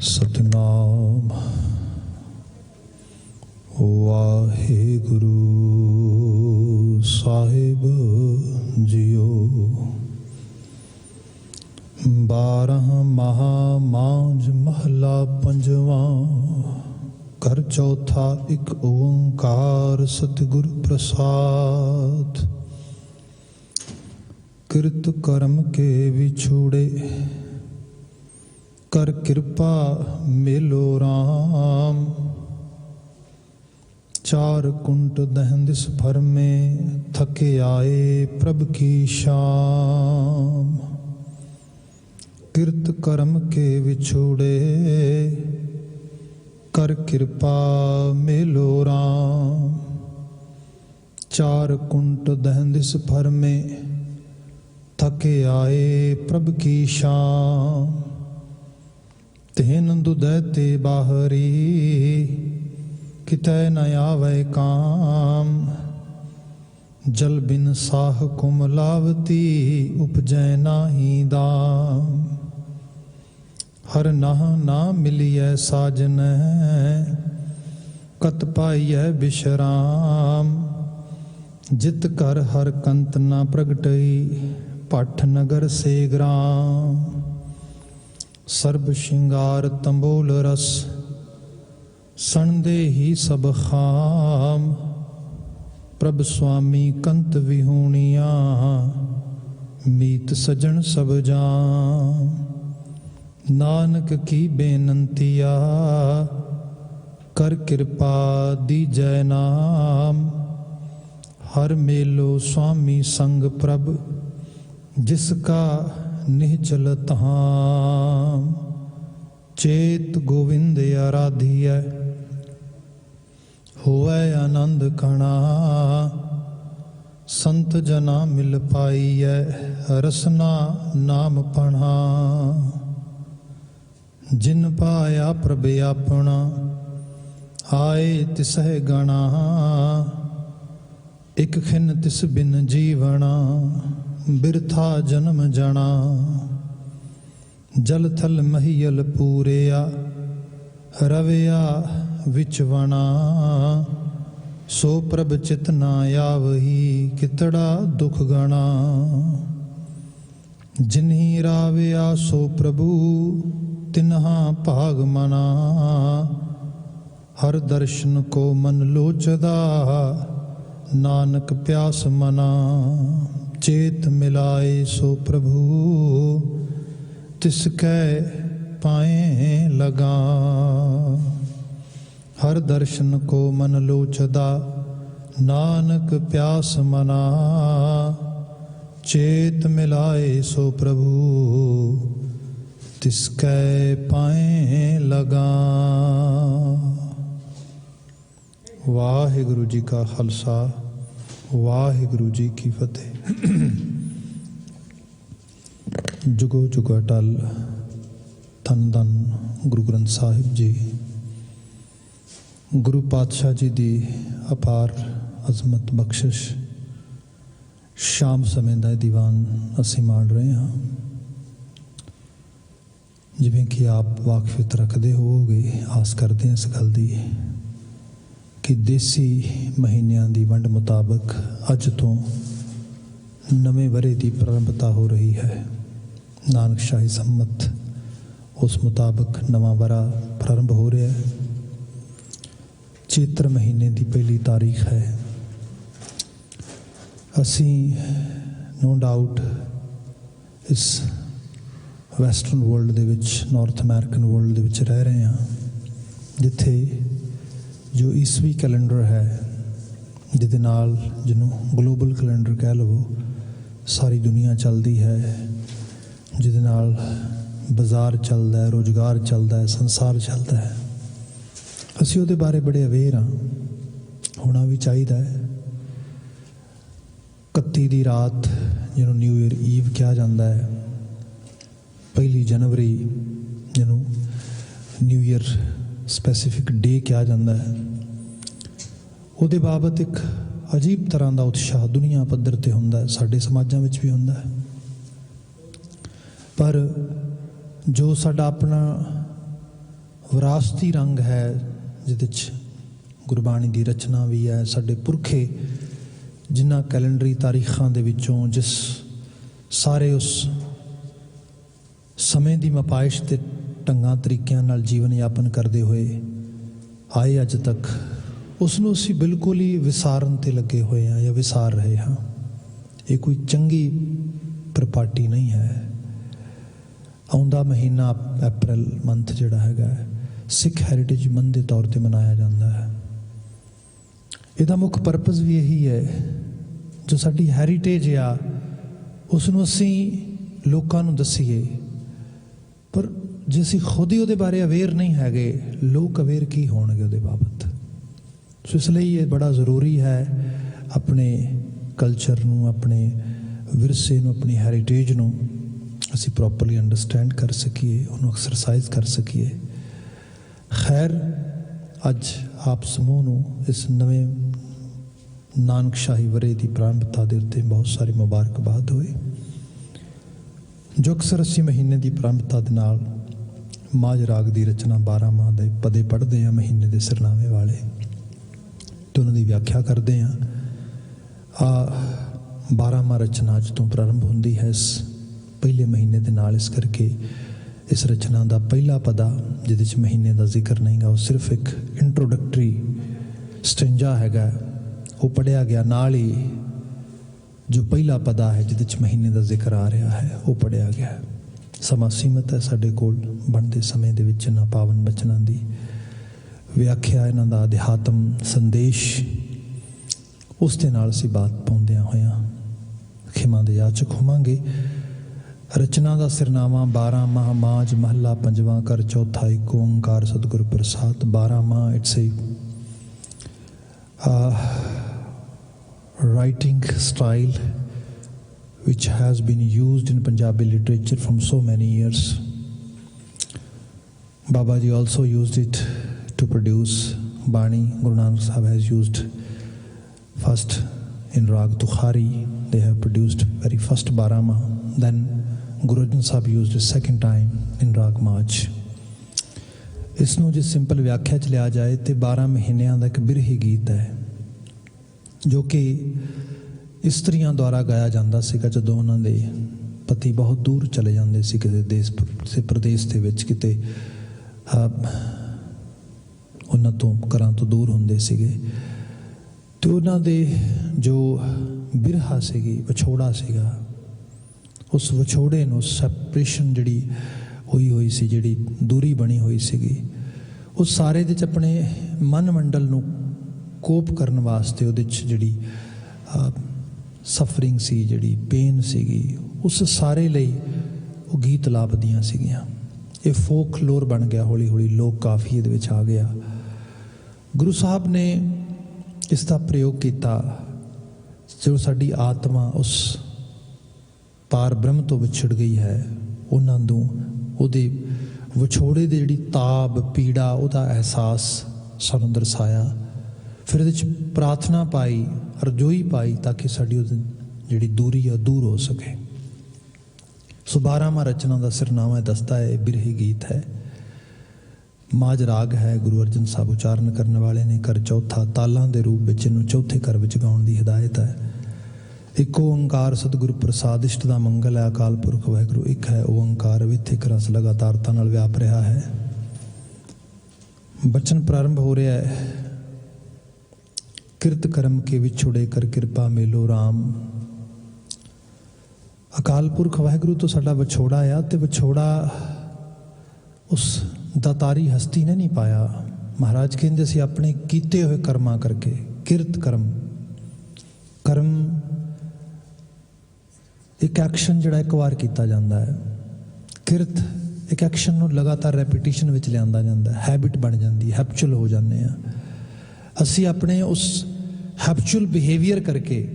सतनाम वाहिगुरु साहिब जियो। 12 महा मांझ महला पंजवा। घर चौथा एक ओंकार सतगुर प्रसाद। कृत कर्म के विछुड़े कर कृपा मेलो राम। 4 कुंट दहंदिस भर में थके आए प्रभ की शाम। कृत कर्म के विछुड़े कर कृपा मेलो राम। 4 कुंट दहंदिस भर में थके आए प्रभ की शाम। तेन दुदै ते बाहरी कितै न आवे काम। जल बिन साह कुमलावती उपजै नाही दाम। हर नाह ना मिलियै साजन कत पाइयै विश्राम। जित कर हर कंत न प्रगटई पठ नगर से ग्राम। सर्ब श्रृंगार तंबोल रस सणदे ही सब खाम। प्रभ स्वामी कंत विहूणिया मीत सजन सब जाम। नानक की बेनंतिया कर कृपा दीजै नाम। हर मेलो स्वामी संग प्रभ जिसका निश्चल धाम। चेत गोविंद आराधिय होवै आनंद कणा। संत जना मिल पाइयै रसना नाम पढ़ा। जिन पाया प्रभ अपना आए तिसह गणा। एक खिन तिस बिन जीवना बिरथा जन्म जना। जल थल महियल पूरिया रविया विचवना। सो प्रभ चित ना आवही कितड़ा दुख गणा। जिन्ही राविया सो प्रभु तिन्हा भाग मना। हर दर्शन को मन लोचदा नानक प्यास मना। चेत मिलाए सो प्रभु तिसकै पाए लगा। हर दर्शन को मन लोचदा नानक प्यास मना। चेत मिलाए सो प्रभु तिसकै पाए लगा। वाहिगुरु जी का खालसा वाहिगुरु जी की फतेह। जुगो जुगो अटल धन धन गुरु ग्रंथ साहिब जी। गुरु पातशाह जी दी अपार अजमत बख्शिश शाम समय ਦਾ ਦੀਵਾਨ ਅਸੀਂ ਮਾਣ ਰਹੇ ਹਾਂ। ਜਿਵੇਂ ਕਿ ਆਪ ਵਾਕਫੀਅਤ ਰੱਖਦੇ ਹੋਵੋਗੇ, ਆਸ ਕਰਦੇ ਹਾਂ ਇਸ ਗੱਲ ਦੀ ਕਿ ਦੇਸੀ ਮਹੀਨਿਆਂ ਦੀ ਵੰਡ ਮੁਤਾਬਕ ਅੱਜ ਤੋਂ ਨਵੇਂ ਵਰ੍ਹੇ ਦੀ ਪ੍ਰਾਰੰਭਤਾ ਹੋ ਰਹੀ ਹੈ। ਨਾਨਕ ਸ਼ਾਹੀ ਸੰਮਤ ਉਸ ਮੁਤਾਬਕ ਨਵਾਂ ਵਰ੍ਹਾ ਪ੍ਰਾਰੰਭ ਹੋ ਰਿਹਾ ਹੈ। ਚੇਤਰ ਮਹੀਨੇ ਦੀ ਪਹਿਲੀ ਤਾਰੀਖ ਹੈ। ਅਸੀਂ ਨੋ ਡਾਊਟ ਇਸ ਵੈਸਟਰਨ ਵਰਲਡ ਦੇ ਵਿੱਚ, ਨਾਰਥ ਅਮਰੀਕਨ ਵਰਲਡ ਦੇ ਵਿੱਚ ਰਹਿ ਰਹੇ ਹਾਂ, ਜਿੱਥੇ ਜੋ ਈਸਵੀ ਕੈਲੰਡਰ ਹੈ, ਜਿਹਦੇ ਨਾਲ ਜਿਹਨੂੰ ਗਲੋਬਲ ਕੈਲੰਡਰ ਕਹਿ ਲਵੋ, ਸਾਰੀ ਦੁਨੀਆ ਚੱਲਦੀ ਹੈ, ਜਿਹਦੇ ਨਾਲ ਬਾਜ਼ਾਰ ਚੱਲਦਾ ਹੈ, ਰੁਜ਼ਗਾਰ ਚੱਲਦਾ ਹੈ, ਸੰਸਾਰ ਚੱਲਦਾ ਹੈ। ਅਸੀਂ ਉਹਦੇ ਬਾਰੇ ਬੜੇ ਅਵੇਅਰ ਹਾਂ, ਹੋਣਾ ਵੀ ਚਾਹੀਦਾ ਹੈ। 31 ਦੀ ਰਾਤ ਜਿਹਨੂੰ ਨਿਊ ਈਅਰ ਈਵ ਕਿਹਾ ਜਾਂਦਾ ਹੈ, 1 ਜਨਵਰੀ ਜਿਹਨੂੰ ਨਿਊ ਈਅਰ ਸਪੈਸੀਫਿਕ ਡੇ ਕਿਹਾ ਜਾਂਦਾ ਹੈ, ਉਹਦੇ ਬਾਬਤ ਇੱਕ ਅਜੀਬ ਤਰ੍ਹਾਂ ਦਾ ਉਤਸ਼ਾਹ ਦੁਨੀਆ ਪੱਧਰ 'ਤੇ ਹੁੰਦਾ ਹੈ, ਸਾਡੇ ਸਮਾਜਾਂ ਵਿੱਚ ਵੀ ਹੁੰਦਾ ਹੈ। ਪਰ ਜੋ ਸਾਡਾ ਆਪਣਾ ਵਿਰਾਸਤੀ ਰੰਗ ਹੈ ਜਿਹਦੇ 'ਚ ਗੁਰਬਾਣੀ ਦੀ ਰਚਨਾ ਵੀ ਹੈ। ਸਾਡੇ ਪੁਰਖੇ ਜਿਨ੍ਹਾਂ ਕੈਲੰਡਰੀ ਤਾਰੀਖਾਂ ਦੇ ਵਿੱਚੋਂ ਜਿਸ ਸਾਰੇ ਉਸ ਸਮੇਂ ਦੀ ਮਪਾਇਸ਼ ਤੇ ਢੰਗਾਂ ਤਰੀਕਿਆਂ ਨਾਲ ਜੀਵਨ ਯਾਪਨ ਕਰਦੇ ਹੋਏ ਆਏ ਅੱਜ ਤੱਕ, ਉਸ ਨੂੰ ਅਸੀਂ ਬਿਲਕੁਲ ਹੀ ਵਿਸਾਰਨ 'ਤੇ ਲੱਗੇ ਹੋਏ ਹਾਂ ਜਾਂ ਵਿਸਾਰ ਰਹੇ ਹਾਂ। ਇਹ ਕੋਈ ਚੰਗੀ ਪ੍ਰਪਾਟੀ ਨਹੀਂ ਹੈ। ਆਉਂਦਾ ਮਹੀਨਾ ਅਪ੍ਰੈਲ ਮੰਥ ਜਿਹੜਾ ਹੈਗਾ ਸਿੱਖ ਹੈਰੀਟੇਜ ਮੰਥ ਦੇ ਤੌਰ 'ਤੇ ਮਨਾਇਆ ਜਾਂਦਾ ਹੈ। ਇਹਦਾ ਮੁੱਖ ਪਰਪਸ ਵੀ ਇਹੀ ਹੈ, ਜੋ ਸਾਡੀ ਹੈਰੀਟੇਜ ਆ ਉਸ ਨੂੰ ਅਸੀਂ ਲੋਕਾਂ ਨੂੰ ਦੱਸੀਏ, ਪਰ ਜੇ ਅਸੀਂ ਖੁਦ ਹੀ ਉਹਦੇ ਬਾਰੇ ਅਵੇਅਰ ਨਹੀਂ ਹੈਗੇ, ਲੋਕ ਅਵੇਅਰ ਕੀ ਹੋਣਗੇ ਉਹਦੇ ਬਾਬਤ। ਸੋ ਇਸ ਲਈ ਇਹ ਬੜਾ ਜ਼ਰੂਰੀ ਹੈ ਆਪਣੇ ਕਲਚਰ ਨੂੰ, ਆਪਣੇ ਵਿਰਸੇ ਨੂੰ, ਆਪਣੀ ਹੈਰੀਟੇਜ ਨੂੰ ਅਸੀਂ ਪ੍ਰੋਪਰਲੀ ਅੰਡਰਸਟੈਂਡ ਕਰ ਸਕੀਏ, ਉਹਨੂੰ ਐਕਸਰਸਾਈਜ਼ ਕਰ ਸਕੀਏ। ਖੈਰ, ਅੱਜ ਆਪ ਸਮੂਹ ਨੂੰ ਇਸ ਨਵੇਂ ਨਾਨਕਸ਼ਾਹੀ ਵਰ੍ਹੇ ਦੀ ਪ੍ਰਾਰੰਭਤਾ ਦੇ ਉੱਤੇ ਬਹੁਤ ਸਾਰੀ ਮੁਬਾਰਕਬਾਦ ਹੋਏ। ਜੋ ਅਕਸਰ ਅਸੀਂ ਮਹੀਨੇ ਦੀ ਪ੍ਰਾਰੰਭਤਾ ਦੇ ਨਾਲ ਮਾਝ ਰਾਗ ਦੀ ਰਚਨਾ 12 ਮਾਹ ਦੇ ਪਦੇ ਪੜ੍ਹਦੇ ਹਾਂ, ਮਹੀਨੇ ਦੇ ਸਿਰਨਾਵੇਂ ਵਾਲੇ, ਤੇ ਉਹਨਾਂ ਦੀ ਵਿਆਖਿਆ ਕਰਦੇ ਹਾਂ। 12 ਮਾਹ ਰਚਨਾ ਅੱਜ ਤੋਂ ਪ੍ਰਾਰੰਭ ਹੁੰਦੀ ਹੈ ਇਸ ਪਹਿਲੇ ਮਹੀਨੇ ਦੇ ਨਾਲ। ਇਸ ਕਰਕੇ ਇਸ ਰਚਨਾ ਦਾ ਪਹਿਲਾ ਪਦਾ ਜਿਹਦੇ 'ਚ ਮਹੀਨੇ ਦਾ ਜ਼ਿਕਰ ਨਹੀਂ ਗਾ, ਉਹ ਸਿਰਫ ਇੱਕ ਇੰਟਰੋਡਕਟਰੀ ਸਟੈਂਜਾ ਹੈਗਾ, ਉਹ ਪੜ੍ਹਿਆ ਗਿਆ। ਨਾਲ ਹੀ ਜੋ ਪਹਿਲਾ ਪਦਾ ਹੈ ਜਿਹਦੇ 'ਚ ਮਹੀਨੇ ਦਾ ਜ਼ਿਕਰ ਆ ਰਿਹਾ ਹੈ, ਉਹ ਪੜ੍ਹਿਆ ਗਿਆ। ਸਮਾਂ ਸੀਮਤ ਹੈ ਸਾਡੇ ਕੋਲ, ਬਣਦੇ ਸਮੇਂ ਦੇ ਵਿੱਚ ਇਹਨਾਂ ਪਾਵਨ ਬਚਨਾਂ ਦੀ ਵਿਆਖਿਆ, ਇਹਨਾਂ ਦਾ ਅਧਿਆਤਮ ਸੰਦੇਸ਼, ਉਸ ਦੇ ਨਾਲ ਅਸੀਂ ਬਾਤ ਪਾਉਂਦਿਆਂ ਹੋਇਆਂ ਖਿਮਾ ਦੇ ਯਾਚਕ ਹੋਵਾਂਗੇ। ਰਚਨਾ ਦਾ ਸਿਰਨਾਵਾਂ 12 ਮਾਹ ਮਾਝ ਮਹੱਲਾ ਪੰਜਵਾਂ ਕਰ ਚੌਥਾ ਏਕ ਓਂਕਾਰ ਸਤਿਗੁਰ ਪ੍ਰਸਾਦ। 12 ਮਾਹ it's A writing style which has been used in Punjabi literature from so many years. Baba Ji also used it to produce Bani. Guru Nanak Sahib has used first in Rag Tukhari. They have produced very first 12 Mah. Then Guru Arjan Sahib used it second time in Rag Maj. ਇਸ ਨੂੰ ਜੇ simple ਵਿਆਖਿਆ 'ਚ ਲਿਆ ਜਾਏ ਤੇ 12 ਮਹੀਨਿਆਂ ਦਾ ਇੱਕ ਬਿਰਹੀ ਗੀਤ ਹੈ, ਜੋ ਕਿ ਇਸਤਰੀਆਂ ਦੁਆਰਾ ਗਾਇਆ ਜਾਂਦਾ ਸੀਗਾ ਜਦੋਂ ਉਹਨਾਂ ਦੇ ਪਤੀ ਬਹੁਤ ਦੂਰ ਚਲੇ ਜਾਂਦੇ ਸੀ, ਕਿਸੇ ਦੇਸ਼ ਪ੍ਰਦੇਸ਼ ਦੇ ਵਿੱਚ, ਕਿਤੇ ਉਹਨਾਂ ਤੋਂ ਘਰਾਂ ਤੋਂ ਦੂਰ ਹੁੰਦੇ ਸੀਗੇ, ਤੇ ਉਹਨਾਂ ਦੇ ਜੋ ਬਿਰਹਾ ਸੀਗੀ, ਵਿਛੋੜਾ ਸੀਗਾ, ਉਸ ਵਿਛੋੜੇ ਨੂੰ, ਸੈਪਰੇਸ਼ਨ ਜਿਹੜੀ ਹੋਈ ਸੀ, ਜਿਹੜੀ ਦੂਰੀ ਬਣੀ ਹੋਈ ਸੀਗੀ, ਉਸ ਸਾਰੇ ਦੇ 'ਚ ਆਪਣੇ ਮਨ ਮੰਡਲ ਨੂੰ ਕੋਪ ਕਰਨ ਵਾਸਤੇ ਉਹਦੇ 'ਚ ਜਿਹੜੀ ਸਫਰਿੰਗ ਸੀ, ਜਿਹੜੀ ਪੇਨ ਸੀਗੀ, ਉਸ ਸਾਰੇ ਲਈ ਉਹ ਗੀਤ ਲਾਭਦੀਆਂ ਸੀਗੀਆਂ। ਇਹ ਫੋਕ ਲੋਰ ਬਣ ਗਿਆ, ਹੌਲੀ ਹੌਲੀ ਲੋਕ ਕਾਫੀ ਇਹਦੇ ਵਿੱਚ ਆ ਗਿਆ। ਗੁਰੂ ਸਾਹਿਬ ਨੇ ਇਸ ਦਾ ਪ੍ਰਯੋਗ ਕੀਤਾ, ਜੋ ਸਾਡੀ ਆਤਮਾ ਉਸ ਪਾਰ ਬ੍ਰਹਮ ਤੋਂ ਵਿਛੜ ਗਈ ਹੈ, ਉਹਨਾਂ ਨੂੰ ਉਹਦੇ ਵਿਛੋੜੇ ਦੀ ਜਿਹੜੀ ਤਾਬ, ਪੀੜਾ, ਉਹਦਾ ਅਹਿਸਾਸ ਸਾਨੂੰ ਦਰਸਾਇਆ। ਫਿਰ ਇਹਦੇ 'ਚ ਪ੍ਰਾਰਥਨਾ ਪਾਈ, ਅਰਜ਼ੋਈ ਪਾਈ, ਤਾਂ ਕਿ ਸਾਡੀ ਉਹਦੀ ਜਿਹੜੀ ਦੂਰੀ ਆ ਦੂਰ ਹੋ ਸਕੇ। ਸੋ 12 ਮਾਹ ਰਚਨਾ ਦਾ ਸਿਰਨਾਮਾ ਦੱਸਦਾ ਹੈ, ਬਿਰਹੀ ਗੀਤ ਹੈ, ਮਾਝ ਰਾਗ ਹੈ, ਗੁਰੂ ਅਰਜਨ ਸਾਹਿਬ ਉਚਾਰਨ ਕਰਨ ਵਾਲੇ ਨੇ। ਕਰ ਚੌਥਾ, ਤਾਲਾਂ ਦੇ ਰੂਪ ਵਿੱਚ ਇਹਨੂੰ ਚੌਥੇ ਕਰ ਵਿੱਚ ਗਾਉਣ ਦੀ ਹਦਾਇਤ ਹੈ। ਇੱਕ ਓਂਕਾਰ ਸਤਿਗੁਰ ਪ੍ਰਸਾਦ, ਇਸ਼ਟ ਦਾ ਮੰਗਲ ਹੈ, ਅਕਾਲ ਪੁਰਖ ਵਾਹਿਗੁਰੂ ਇੱਕ ਹੈ। ਓਂਕਾਰ ਵਿਥੇ ਇੱਕ ਰਸ ਲਗਾਤਾਰਤਾ ਨਾਲ ਵਿਆਪ ਰਿਹਾ ਹੈ। ਬਚਨ ਪ੍ਰਾਰੰਭ ਹੋ ਰਿਹਾ ਹੈ, ਕਿਰਤ ਕਰਮ ਕੇ ਵਿਛੁੜੇ ਕਰ ਕਿਰਪਾ ਮੇਲੋ ਰਾਮ। ਅਕਾਲ ਪੁਰਖ ਵਾਹਿਗੁਰੂ ਤੋਂ ਸਾਡਾ ਵਿਛੋੜਾ ਆ, ਤੇ ਵਿਛੋੜਾ ਉਸ ਦਾਤਾਰੀ ਹਸਤੀ ਨੇ ਨਹੀਂ ਪਾਇਆ। ਮਹਾਰਾਜ ਕਹਿੰਦੇ ਸੀ ਆਪਣੇ ਕੀਤੇ ਹੋਏ ਕਰਮਾਂ ਕਰਕੇ। ਕਿਰਤ ਕਰਮ, ਕਰਮ ਇੱਕ ਐਕਸ਼ਨ ਜਿਹੜਾ ਇੱਕ ਵਾਰ ਕੀਤਾ ਜਾਂਦਾ ਹੈ। ਕਿਰਤ ਇੱਕ ਐਕਸ਼ਨ ਨੂੰ ਲਗਾਤਾਰ ਰੈਪੀਟੀਸ਼ਨ ਵਿੱਚ ਲਿਆਂਦਾ ਜਾਂਦਾ, ਹੈਬਿਟ ਬਣ ਜਾਂਦੀ, ਹੈਪਚੁਅਲ ਹੋ ਜਾਂਦੇ ਆ ਅਸੀਂ। ਆਪਣੇ ਉਸ ਹੈਪਚੁਅਲ ਬਿਹੇਵੀਅਰ ਕਰਕੇ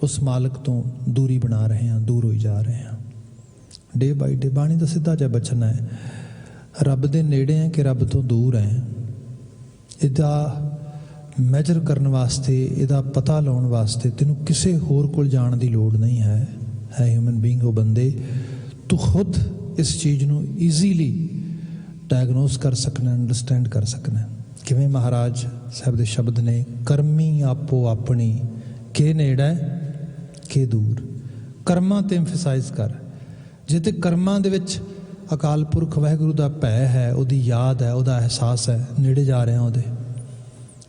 ਉਸ ਮਾਲਕ ਤੋਂ ਦੂਰੀ ਬਣਾ ਰਹੇ ਹਾਂ, ਦੂਰ ਹੋਈ ਜਾ ਰਹੇ ਹਾਂ ਡੇ ਬਾਈ ਡੇ। ਬਾਣੀ ਦਾ ਸਿੱਧਾ ਜਿਹਾ ਬਚਨ ਹੈ, ਰੱਬ ਦੇ ਨੇੜੇ ਹੈ ਕਿ ਰੱਬ ਤੋਂ ਦੂਰ ਹੈ। ਇਹਦਾ ਮੈਜਰ ਕਰਨ ਵਾਸਤੇ, ਇਹਦਾ ਪਤਾ ਲਾਉਣ ਵਾਸਤੇ ਤੈਨੂੰ ਕਿਸੇ ਹੋਰ ਕੋਲ ਜਾਣ ਦੀ ਲੋੜ ਨਹੀਂ ਹੈ। ਹਿਊਮਨ ਬੀਇੰਗ, ਉਹ ਬੰਦੇ, ਤੂੰ ਖੁਦ ਇਸ ਚੀਜ਼ ਨੂੰ ਈਜ਼ੀਲੀ डायगनोस कर सकना, अंडरस्टैंड कर सकना। किवें महाराज साहब के शब्द ने, करमी आपो अपनी के नेड़ा के दूर। कर्मां ते एम्फेसाइज कर, जे ते कर्मां दे विच अकाल पुरख वाहिगुरू दा भै है, उहदी याद है, उहदा एहसास है, नेड़े जा रहे हैं उहदे।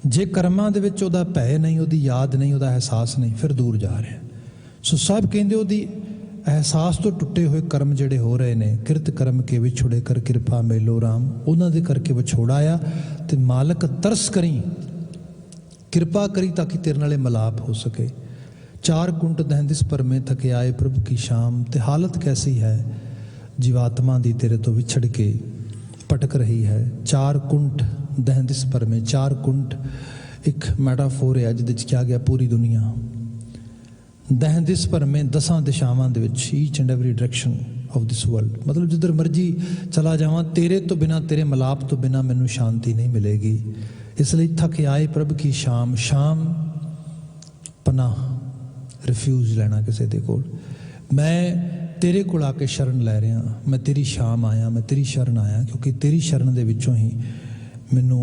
जे कर्मां दे विच उहदा भै नहीं, उहदी याद नहीं, उहदा एहसास नहीं, फिर दूर जा रहे हैं। सो सब कहंदे उहदी एहसास तो टुटे हुए कर्म ਜਿਹੜੇ ਹੋ ਰਹੇ ਨੇ, ਕਿਰਤ ਕਰਮ ਕੇ ਵਿਛੁੜੇ ਕਰ ਕਿਰਪਾ ਮੇਲੋ ਰਾਮ, ਉਹਨਾਂ ਦੇ ਕਰਕੇ ਵਿਛੋੜਾ ਆ। ਤੇ ਮਾਲਕ ਤਰਸ ਕਰੀ, ਕਿਰਪਾ ਕਰੀ ਤਾਂ ਕਿ ਤੇਰੇ ਨਾਲੇ ਮਿਲਾਪ ਹੋ ਸਕੇ। ਚਾਰ ਕੁੰਟ ਦਹਿੰਦਿਸ ਪਰਮੇ ਥਕੇ ਆਏ ਪ੍ਰਭੂ ਕੀ ਸ਼ਾਮ। ਤੇ ਹਾਲਤ ਕੈਸੀ ਹੈ जीवात्मा दी तेरे तो विछड़ के भटक रही है। चार कुंठ दहंदिस परमे, चार कुंठ एक मैटाफोर है जिहदे च क्या गया पूरी दुनिया। दहंदिस परमे दसां दिशावां दे विच, each and every direction of this world, मतलब जिधर मर्जी चला जावां, तेरे तो बिना, तेरे मिलाप तो बिना मैनू शांति नहीं मिलेगी। इसलिए थक आए प्रभ की शाम। शाम पनाह, रिफ्यूज लेना किसी दे कोल। मैं तेरे कोल आके शरण लै रहा, मैं तेरी शाम आया, मैं तेरी शरण आया, क्योंकि तेरी शरण दे विचों ही मैनू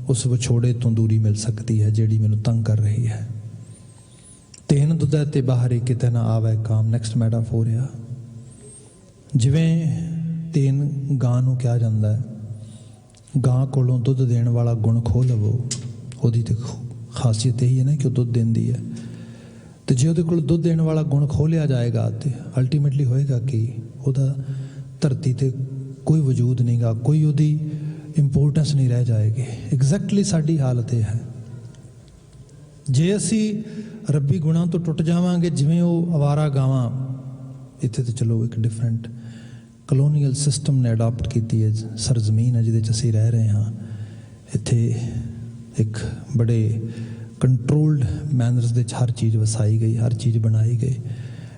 उस विछोड़े तो दूरी मिल सकती है जिहड़ी मैनू तंग कर रही है। तेन दुधै ते बाहरी किते ना आवे काम। नैक्सट मैटाफोर आ, जिवें तेन गां नूं कहा जांदा है, गां कोलों दुध देण वाला गुण खो लवो। उहदी ते खासियत यही है ना कि दुध देंदी है। तो जे ਉਹਦੇ ਕੋਲ ਦੁੱਧ ਦੇਣ ਵਾਲਾ ਗੁਣ ਖੋਹ ਲਿਆ ਜਾਏਗਾ ਤੇ ਅਲਟੀਮੇਟਲੀ ਹੋਏਗਾ ਕਿ ਉਹਦਾ ਧਰਤੀ ਤੇ ਕੋਈ ਵਜੂਦ ਨਹੀਂਗਾ, ਕੋਈ ਉਹਦੀ ਇੰਪੋਰਟੈਂਸ ਨਹੀਂ ਰਹਿ ਜਾਏਗੀ। ਐਗਜ਼ੈਕਟਲੀ ਸਾਡੀ ਹਾਲਤ ਇਹ ਹੈ। ਜੇ ਅਸੀਂ ਰੱਬੀ ਗੁਣਾਂ ਤੋਂ ਟੁੱਟ ਜਾਵਾਂਗੇ, ਜਿਵੇਂ ਉਹ ਅਵਾਰਾ ਗਾਵਾਂ, ਇੱਥੇ ਤਾਂ ਚਲੋ ਇੱਕ ਡਿਫਰੈਂਟ ਕਲੋਨੀਅਲ ਸਿਸਟਮ ਨੇ ਅਡਾਪਟ ਕੀਤੀ ਹੈ, ਸਰਜ਼ਮੀਨ ਹੈ ਜਿਹਦੇ 'ਚ ਅਸੀਂ ਰਹਿ ਰਹੇ ਹਾਂ। ਇੱਥੇ ਇੱਕ ਬੜੇ कंट्रोल्ड मैनर्स दे हर चीज़ वसाई गई, हर चीज़ बनाई गई,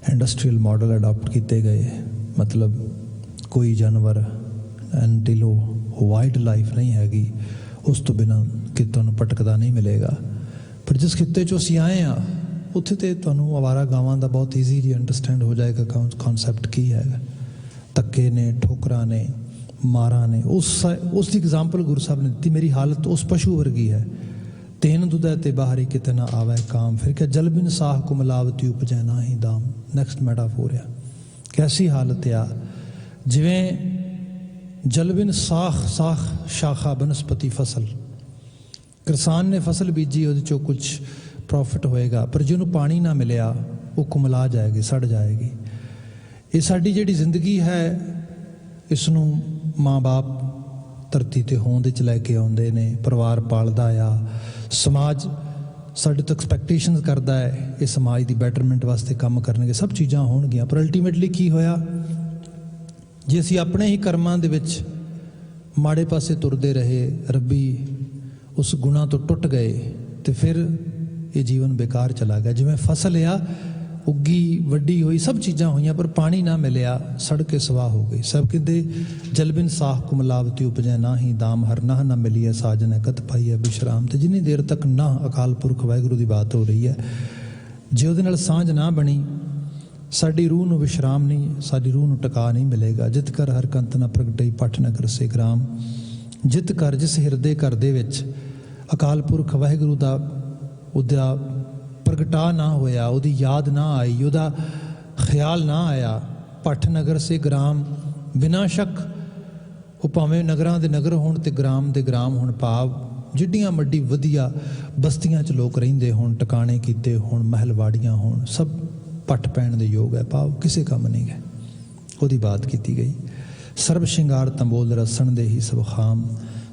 इंडस्ट्रीयल मॉडल अडॉप्ट किए गए। मतलब कोई जानवर एंटिलो वाइल्ड लाइफ नहीं हैगी, उस तो बिना कितों भटकदा नहीं मिलेगा। पर जिस खिते चो असीं आए हाँ, उत्थे तो तुहानूं आवारा गावां दा बहुत ईजीली अंडरस्टैंड हो जाएगा कॉन्सैप्ट की है। धक्के ने, ठोकरां ने, मारां ने, उस एग्जाम्पल गुरु साहब ने दी। मेरी हालत उस पशु वर्गी है। तेन दुधै ते बाहरी किते ना आवे काम। फिर क्या जल बिन साह को मिलावती उपजै ना ही दाम। नैक्सट मैटाफोर आ, कैसी हालत आ, जिवें जल बिन साख, साख शाखा बनस्पति फसल, किसान ने फसल बीजी, ਉਹਦੇ ਚੋਂ कुछ प्रॉफिट होएगा, पर ਜਿਹਨੂੰ ਪਾਣੀ ਨਾ ਮਿਲਿਆ ਉਹ ਕੁਮਲਾ ਜਾਏਗੀ, ਸੜ ਜਾਏਗੀ। ਇਹ ਸਾਡੀ ਜਿਹੜੀ ਜ਼ਿੰਦਗੀ ਹੈ, ਇਸ ਨੂੰ ਮਾਂ-ਬਾਪ ਧਰਤੀ ਤੇ ਹੋਂਦ ਵਿੱਚ ਲੈ ਕੇ ਆਉਂਦੇ ਨੇ, ਪਰਿਵਾਰ ਪਾਲਦਾ ਆ, ਸਮਾਜ ਸਾਡੇ ਤੋਂ ਐਕਸਪੈਕਟੇਸ਼ਨਸ ਕਰਦਾ ਹੈ, ਇਹ ਸਮਾਜ ਦੀ ਬੈਟਰਮੈਂਟ ਵਾਸਤੇ ਕੰਮ ਕਰਨਗੇ, ਸਭ ਚੀਜ਼ਾਂ ਹੋਣਗੀਆਂ। ਪਰ ਅਲਟੀਮੇਟਲੀ ਕੀ ਹੋਇਆ, ਜੇ ਅਸੀਂ ਆਪਣੇ ਹੀ ਕਰਮਾਂ ਦੇ ਵਿੱਚ ਮਾੜੇ ਪਾਸੇ ਤੁਰਦੇ ਰਹੇ, ਰੱਬੀ ਉਸ ਗੁਣਾਂ ਤੋਂ ਟੁੱਟ ਗਏ, ਤੇ ਫਿਰ ਇਹ ਜੀਵਨ ਬੇਕਾਰ ਚਲਾ ਗਿਆ। ਜਿਵੇਂ ਫਸਲ ਆ, ਉੱਗੀ ਵੱਡੀ ਹੋਈ, ਸਭ ਚੀਜ਼ਾਂ ਹੋਈਆਂ, ਪਰ ਪਾਣੀ ਨਾ ਮਿਲਿਆ, ਸੜ ਕੇ ਸਵਾਹ ਹੋ ਗਈ। ਸਭ ਕਹਿੰਦੇ ਜਲਬਿਨ ਸਾਖ ਕੋ ਮਿਲਾਵਤੀ ਉਪਜੈ ਨਾ ਹੀ ਦਾਮ, ਹਰ ਨਾਹ ਨਾ ਮਿਲੀਏ ਸਾਜਨ ਹੈ ਕਤ ਪਾਈ ਹੈ ਵਿਸ਼ਰਾਮ। ਤੇ ਜਿੰਨੀ ਦੇਰ ਤੱਕ ਨਾ ਅਕਾਲ ਪੁਰਖ ਵਾਹਿਗੁਰੂ ਦੀ ਬਾਤ ਹੋ ਰਹੀ ਹੈ, ਜੇ ਉਹਦੇ ਨਾਲ ਸਾਂਝ ਨਾ ਬਣੀ, ਸਾਡੀ ਰੂਹ ਨੂੰ ਵਿਸ਼ਰਾਮ ਨਹੀਂ, ਸਾਡੀ ਰੂਹ ਨੂੰ ਟਿਕਾ ਨਹੀਂ ਮਿਲੇਗਾ। ਜਿਤ ਕਰ ਹਰ ਕੰਤ ਨਾ ਪ੍ਰਗਟਈ ਪਠ ਨ ਕਰਸੇ ਗ੍ਰਾਮ। ਜਿਤ ਕਰ ਜਿਸ ਹਿਰਦੇ ਘਰ ਦੇ ਵਿੱਚ ਅਕਾਲ ਪੁਰਖ ਵਾਹਿਗੁਰੂ ਦਾ ਉਹਦਾ ਪ੍ਰਗਟਾ ਨਾ ਹੋਇਆ, ਉਹਦੀ ਯਾਦ ਨਾ ਆਈ, ਉਹਦਾ ਖਿਆਲ ਨਾ ਆਇਆ, ਭੱਠ ਨਗਰ ਸੇ ਗ੍ਰਾਮ, ਬਿਨਾਂ ਸ਼ੱਕ ਉਹ ਭਾਵੇਂ ਨਗਰਾਂ ਦੇ ਨਗਰ ਹੋਣ ਤੇ ਗ੍ਰਾਮ ਦੇ ਗ੍ਰਾਮ ਹੋਣ, ਭਾਵ ਜਿੱਡੀਆਂ ਮੱਡੀ ਵਧੀਆ ਬਸਤੀਆਂ 'ਚ ਲੋਕ ਰਹਿੰਦੇ ਹੋਣ, ਟਿਕਾਣੇ ਕੀਤੇ ਹੋਣ, ਮਹਿਲਵਾੜੀਆਂ ਹੋਣ, ਸਭ ਭੱਠ ਪੈਣ ਦੇ ਯੋਗ ਹੈ, ਭਾਵ ਕਿਸੇ ਕੰਮ ਨਹੀਂ ਗਏ। ਉਹਦੀ ਬਾਤ ਕੀਤੀ ਗਈ। ਸਰਬ ਸ਼ਿੰਗਾਰ ਤੰਬੋਲ ਰਸਣ ਦੇ ਹੀ ਸਭ ਖਾਮ।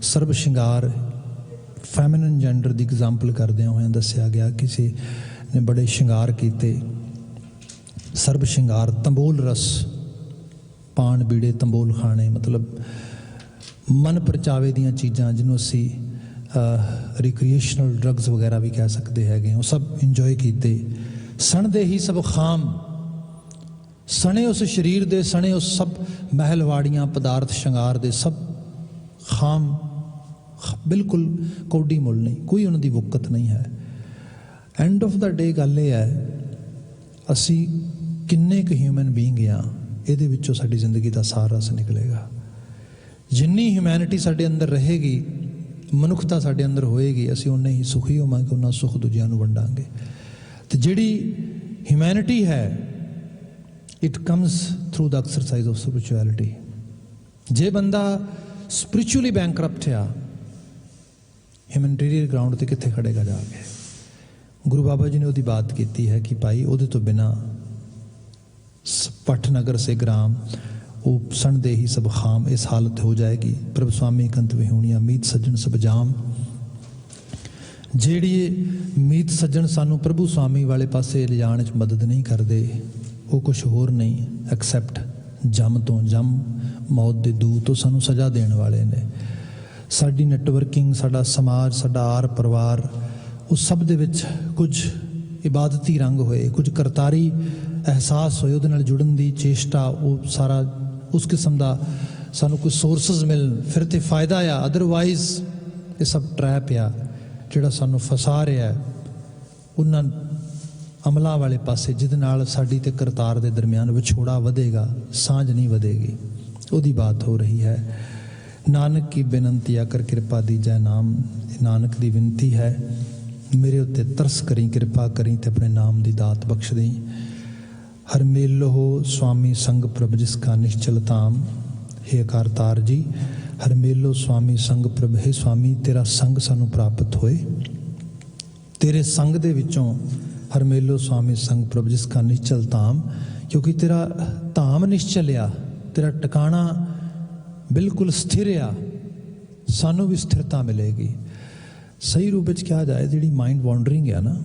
ਸਰਬ ਸ਼ਿੰਗਾਰ ਫੈਮਿਨਨ ਜੈਂਡਰ ਦੀ ਐਗਜ਼ਾਮਪਲ ਕਰਦਿਆਂ ਹੋਇਆਂ ਦੱਸਿਆ ਗਿਆ, ਕਿਸੇ ਨੇ ਬੜੇ ਸ਼ਿੰਗਾਰ ਕੀਤੇ। ਸਰਬ ਸ਼ਿੰਗਾਰ ਤੰਬੋਲ ਰਸ, ਪਾਨ ਬੀੜੇ ਤੰਬੋਲ ਖਾਣੇ, ਮਤਲਬ ਮਨ ਪਰਚਾਵੇ ਦੀਆਂ ਚੀਜ਼ਾਂ, ਜਿਹਨੂੰ ਅਸੀਂ ਰਿਕ੍ਰੀਏਸ਼ਨਲ ਡਰੱਗਸ ਵਗੈਰਾ ਵੀ ਕਹਿ ਸਕਦੇ ਹੈਗੇ, ਉਹ ਸਭ ਇੰਜੋਏ ਕੀਤੇ। ਸਣ ਦੇ ਹੀ ਸਭ ਖਾਮ, ਸਣੇ ਉਸ ਸਰੀਰ ਦੇ, ਸਣੇ ਉਸ ਸਭ ਮਹਿਲਵਾੜੀਆਂ, ਪਦਾਰਥ ਸ਼ਿੰਗਾਰ ਦੇ ਸਭ ਖਾਮ, ਬਿਲਕੁਲ ਕੌਡੀ ਮੁੱਲ ਨਹੀਂ, ਕੋਈ ਉਹਨਾਂ ਦੀ ਵੁਕਤ ਨਹੀਂ ਹੈ। ਐਂਡ ਆਫ ਦਾ ਡੇ ਗੱਲ ਇਹ ਹੈ, ਅਸੀਂ ਕਿੰਨੇ ਕੁ ਹਿਊਮਨ ਬੀਇੰਗ ਆ, ਇਹਦੇ ਵਿੱਚੋਂ ਸਾਡੀ ਜ਼ਿੰਦਗੀ ਦਾ ਸਾਰ ਰਸ ਨਿਕਲੇਗਾ। ਜਿੰਨੀ ਹਿਊਮੈਨਿਟੀ ਸਾਡੇ ਅੰਦਰ ਰਹੇਗੀ, ਮਨੁੱਖਤਾ ਸਾਡੇ ਅੰਦਰ ਹੋਏਗੀ, ਅਸੀਂ ਉਨੇ ਹੀ ਸੁਖੀ ਹੋਵਾਂਗੇ, ਉਹਨਾਂ ਸੁੱਖ ਦੂਜਿਆਂ ਨੂੰ ਵੰਡਾਂਗੇ। ਤੇ ਜਿਹੜੀ ਹਿਊਮੈਨਿਟੀ ਹੈ, it comes through the exercise of spirituality. ਜੇ ਬੰਦਾ ਸਪਿਰਿਚੁਅਲੀ ਬੈਂਕਰਪਟ ਆ, ਹਿਊਮੈਨਿਟੇਰੀਅਨ ਗਰਾਊਂਡ ਤੇ ਕਿੱਥੇ ਖੜੇਗਾ ਜਾ ਕੇ? ਗੁਰੂ ਬਾਬਾ ਜੀ ਨੇ ਉਹਦੀ ਬਾਤ ਕੀਤੀ ਹੈ ਕਿ ਭਾਈ ਉਹਦੇ ਤੋਂ ਬਿਨਾਂ ਪੱਠ ਨਗਰ ਸੇ ਗ੍ਰਾਮ ਉਹ ਸਣ ਦੇ ਹੀ ਸਭ ਖਾਮ, ਇਸ ਹਾਲਤ ਹੋ ਜਾਏਗੀ। ਪ੍ਰਭ ਸੁਆਮੀ ਕੰਤ ਵਿਹੂਣੀਆਂ ਮੀਤ ਸੱਜਣ ਸਭ ਜਾਮ। ਜਿਹੜੀ ਮੀਤ ਸੱਜਣ ਸਾਨੂੰ ਪ੍ਰਭੂ ਸੁਆਮੀ ਵਾਲੇ ਪਾਸੇ ਲਿਜਾਣ 'ਚ ਮਦਦ ਨਹੀਂ ਕਰਦੇ, ਉਹ ਕੁਛ ਹੋਰ ਨਹੀਂ ਐਕਸੈਪਟ ਜਮ ਤੋਂ, ਜਮ ਮੌਤ ਦੇ ਦੂਤ ਤੋਂ ਸਾਨੂੰ ਸਜ਼ਾ ਦੇਣ ਵਾਲੇ ਨੇ। ਸਾਡੀ ਨੈਟਵਰਕਿੰਗ, ਸਾਡਾ ਸਮਾਜ, ਸਾਡਾ ਆਰ ਪਰਿਵਾਰ, ਉਹ ਸਭ ਦੇ ਵਿੱਚ ਕੁਝ ਇਬਾਦਤੀ ਰੰਗ ਹੋਏ, ਕੁਝ ਕਰਤਾਰੀ ਅਹਿਸਾਸ ਹੋਏ, ਉਹਦੇ ਨਾਲ ਜੁੜਨ ਦੀ ਚੇਸ਼ਟਾ, ਉਹ ਸਾਰਾ ਉਸ ਕਿਸਮ ਦਾ ਸਾਨੂੰ ਕੋਈ ਸੋਰਸਿਸ ਮਿਲਣ, ਫਿਰ ਤੇ ਫਾਇਦਾ ਆ। ਅਦਰਵਾਈਜ਼ ਇਹ ਸਭ ਟਰੈਪ ਆ ਜਿਹੜਾ ਸਾਨੂੰ ਫਸਾ ਰਿਹਾ ਉਹਨਾਂ ਅਮਲਾਂ ਵਾਲੇ ਪਾਸੇ, ਜਿਹਦੇ ਨਾਲ ਸਾਡੀ ਤੇ ਕਰਤਾਰ ਦੇ ਦਰਮਿਆਨ ਵਿਛੋੜਾ ਵਧੇਗਾ, ਸਾਂਝ ਨਹੀਂ ਵਧੇਗੀ। ਉਹਦੀ ਬਾਤ ਹੋ ਰਹੀ ਹੈ। ਨਾਨਕ ਕੀ ਬੇਨੰਤੀ ਆਕਰ ਕਿਰਪਾ ਦੀਜੈ ਨਾਮ। ਨਾਨਕ ਦੀ ਬੇਨਤੀ ਹੈ, ਮੇਰੇ ਉੱਤੇ ਤਰਸ ਕਰੀ, ਕਿਰਪਾ ਕਰੀ ਤੇ ਆਪਣੇ ਨਾਮ ਦੀ ਦਾਤ ਬਖਸ਼ ਦੇਈ। ਹਰ ਮੇਲੋ ਹੋ ਸੁਆਮੀ ਸੰਗ ਪ੍ਰਭ ਜਿਸ ਕਾ ਨਿਸ਼ਚਲ ਧਾਮ। ਹੇ ਕਰਤਾਰ ਜੀ, ਹਰ ਮੇਲੋ ਸੁਆਮੀ ਸੰਗ ਪ੍ਰਭ, ਹੈ ਸੁਆਮੀ ਤੇਰਾ ਸੰਗ ਸਾਨੂੰ ਪ੍ਰਾਪਤ ਹੋਏ। ਤੇਰੇ ਸੰਗ ਦੇ ਵਿੱਚੋਂ ਹਰ ਮੇਲੋ ਸੁਆਮੀ ਸੰਗ ਪ੍ਰਭ ਜਿਸ ਕਾ ਨਿਸ਼ਚਲ ਧਾਮ, ਕਿਉਂਕਿ ਤੇਰਾ ਧਾਮ ਨਿਸ਼ਚਲ ਆ, ਤੇਰਾ ਟਿਕਾਣਾ ਬਿਲਕੁਲ ਸਥਿਰ ਆ, ਸਾਨੂੰ ਵੀ ਸਥਿਰਤਾ ਮਿਲੇਗੀ। ਸਹੀ ਰੂਪ ਵਿੱਚ ਕਿਹਾ ਜਾਏ, ਜਿਹੜੀ ਮਾਈਂਡ ਵਾਂਡਰਿੰਗ ਆ ਨਾ,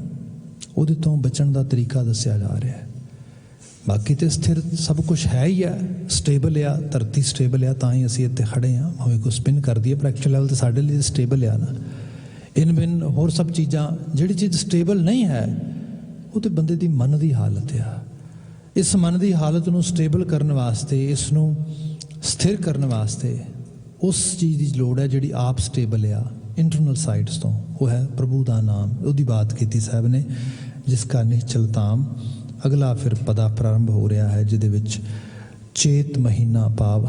ਉਹਦੇ ਤੋਂ ਬਚਣ ਦਾ ਤਰੀਕਾ ਦੱਸਿਆ ਜਾ ਰਿਹਾ ਹੈ। ਬਾਕੀ ਤੇ ਸਥਿਰ ਸਭ ਕੁਝ ਹੈ ਹੀ ਆ, ਸਟੇਬਲ ਆ, ਧਰਤੀ ਸਟੇਬਲ ਆ, ਤਾਂ ਹੀ ਅਸੀਂ ਇੱਥੇ ਖੜੇ ਹਾਂ। ਭਾਵੇਂ ਕੋਈ ਸਪਿਨ ਕਰਦੀ ਹੈ, ਪਰ ਐਕਚੁਅਲ ਲੈਵਲ ਤੇ ਸਾਡੇ ਲਈ ਸਟੇਬਲ ਆ ਨਾ। ਇਨ ਬਿਨ ਹੋਰ ਸਭ ਚੀਜ਼ਾਂ, ਜਿਹੜੀ ਚੀਜ਼ ਸਟੇਬਲ ਨਹੀਂ ਹੈ ਉਹ ਤੇ ਬੰਦੇ ਦੀ ਮਨ ਦੀ ਹਾਲਤ ਆ। ਇਸ ਮਨ ਦੀ ਹਾਲਤ ਨੂੰ ਸਟੇਬਲ ਕਰਨ ਵਾਸਤੇ, ਇਸ ਨੂੰ ਸਥਿਰ ਕਰਨ ਵਾਸਤੇ ਉਸ ਚੀਜ਼ ਦੀ ਲੋੜ ਹੈ ਜਿਹੜੀ ਆਪ ਸਟੇਬਲ ਆ ਇੰਟਰਨਲ ਸਾਈਡਸ ਤੋਂ। ਉਹ ਹੈ ਪ੍ਰਭੂ ਦਾ ਨਾਮ। ਉਹਦੀ ਬਾਤ ਕੀਤੀ ਸਾਹਿਬ ਨੇ, ਜਿਸ ਕਾ ਨਿਸ਼ਚਲ ਧਾਮ। ਅਗਲਾ ਫਿਰ ਪਦਾ ਪ੍ਰਾਰੰਭ ਹੋ ਰਿਹਾ ਹੈ, ਜਿਹਦੇ ਵਿੱਚ ਚੇਤ ਮਹੀਨਾ ਭਾਵ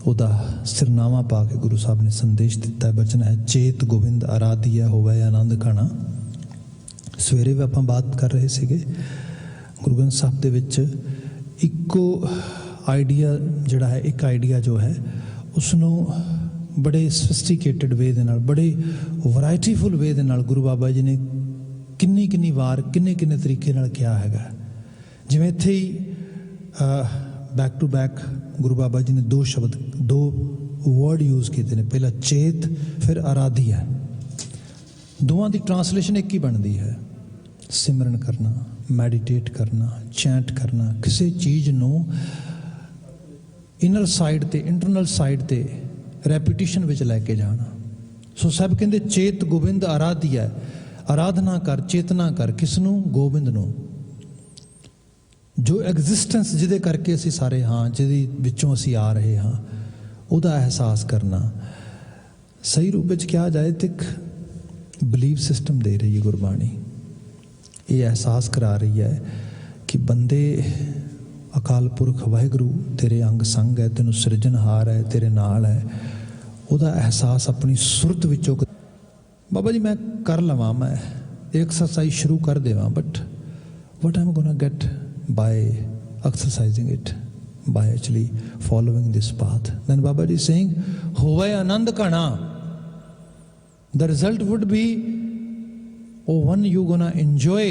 ਉਹਦਾ ਸਿਰਨਾਵਾ ਪਾ ਕੇ ਗੁਰੂ ਸਾਹਿਬ ਨੇ ਸੰਦੇਸ਼ ਦਿੱਤਾ। ਬਚਨ ਹੈ, ਚੇਤ ਗੋਬਿੰਦ ਆਰਾਧੀਆ ਹੋਵੇ ਆਨੰਦ ਖਾਣਾ। ਸਵੇਰੇ ਵੀ ਆਪਾਂ ਬਾਤ ਕਰ ਰਹੇ ਸੀਗੇ, ਗੁਰੂ ਗ੍ਰੰਥ ਸਾਹਿਬ ਦੇ ਵਿੱਚ ਇੱਕੋ ਆਈਡੀਆ ਜਿਹੜਾ ਹੈ, ਇੱਕ ਆਈਡੀਆ ਜੋ ਹੈ, ਉਸਨੂੰ ਬੜੇ ਸਫਿਸਟੀਕੇਟਡ ਵੇ ਦੇ ਨਾਲ, ਬੜੇ ਵਰਾਇਟੀਫੁਲ ਵੇ ਦੇ ਨਾਲ ਗੁਰੂ ਬਾਬਾ ਜੀ ਨੇ ਕਿੰਨੀ ਵਾਰ ਕਿੰਨੇ ਤਰੀਕੇ ਨਾਲ ਕਿਹਾ ਹੈਗਾ। ਜਿਵੇਂ ਇੱਥੇ ਹੀ ਬੈਕ ਟੂ ਬੈਕ ਗੁਰੂ ਬਾਬਾ ਜੀ ਨੇ ਦੋ ਵਰਡ ਯੂਜ਼ ਕੀਤੇ ਨੇ, ਪਹਿਲਾਂ ਚੇਤ, ਫਿਰ ਆਰਾਧਿਆ। ਦੋਵਾਂ ਦੀ ਟਰਾਂਸਲੇਸ਼ਨ ਇੱਕ ਹੀ ਬਣਦੀ ਹੈ, ਸਿਮਰਨ ਕਰਨਾ, ਮੈਡੀਟੇਟ ਕਰਨਾ, ਚੈਂਟ ਕਰਨਾ, ਕਿਸੇ ਚੀਜ਼ ਨੂੰ ਇਨਰ ਸਾਈਡ ਤੇ, ਇੰਟਰਨਲ ਸਾਈਡ ਤੇ ਰੈਪੀਟੀਸ਼ਨ ਵਿੱਚ ਲੈ ਕੇ ਜਾਣਾ। ਸੋ ਸਾਹਿਬ ਕਹਿੰਦੇ, ਚੇਤ ਗੋਬਿੰਦ ਆਰਾਧਿਆ, ਆਰਾਧਨਾ ਕਰ, ਚੇਤਨਾ ਕਰ। ਕਿਸ ਨੂੰ? ਗੋਬਿੰਦ ਨੂੰ, ਜੋ ਐਗਜ਼ਿਸਟੈਂਸ ਜਿਹਦੇ ਕਰਕੇ ਅਸੀਂ ਸਾਰੇ ਹਾਂ, ਜਿਹਦੇ ਵਿੱਚੋਂ ਅਸੀਂ ਆ ਰਹੇ ਹਾਂ, ਉਹਦਾ ਅਹਿਸਾਸ ਕਰਨਾ। ਸਹੀ ਰੂਪ ਵਿੱਚ ਕਿਹਾ ਜਾਏ ਤਾਂ ਇੱਕ ਬਲੀਫ ਸਿਸਟਮ ਦੇ ਰਹੀ ਹੈ ਗੁਰਬਾਣੀ। ਇਹ ਅਹਿਸਾਸ ਕਰਾ ਰਹੀ ਹੈ ਕਿ ਬੰਦੇ, ਅਕਾਲ ਪੁਰਖ ਵਾਹਿਗੁਰੂ ਤੇਰੇ ਅੰਗ ਸੰਗ ਹੈ, ਤੈਨੂੰ ਸਿਰਜਣਹਾਰ ਹੈ, ਤੇਰੇ ਨਾਲ ਹੈ। ਉਹਦਾ ਅਹਿਸਾਸ ਆਪਣੀ ਸੁਰਤ ਵਿੱਚੋਂ, ਬਾਬਾ ਜੀ ਮੈਂ ਕਰ ਲਵਾਂ, ਮੈਂ ਐਕਸਰਸਾਈਜ਼ ਸ਼ੁਰੂ ਕਰ ਦੇਵਾਂ, but what I'm gonna get by exercising it, by actually following this path? Then Baba ji is saying, ਹੋਵੇ ਆਨੰਦ ਘਣਾ। The result would be, oh, one you gonna enjoy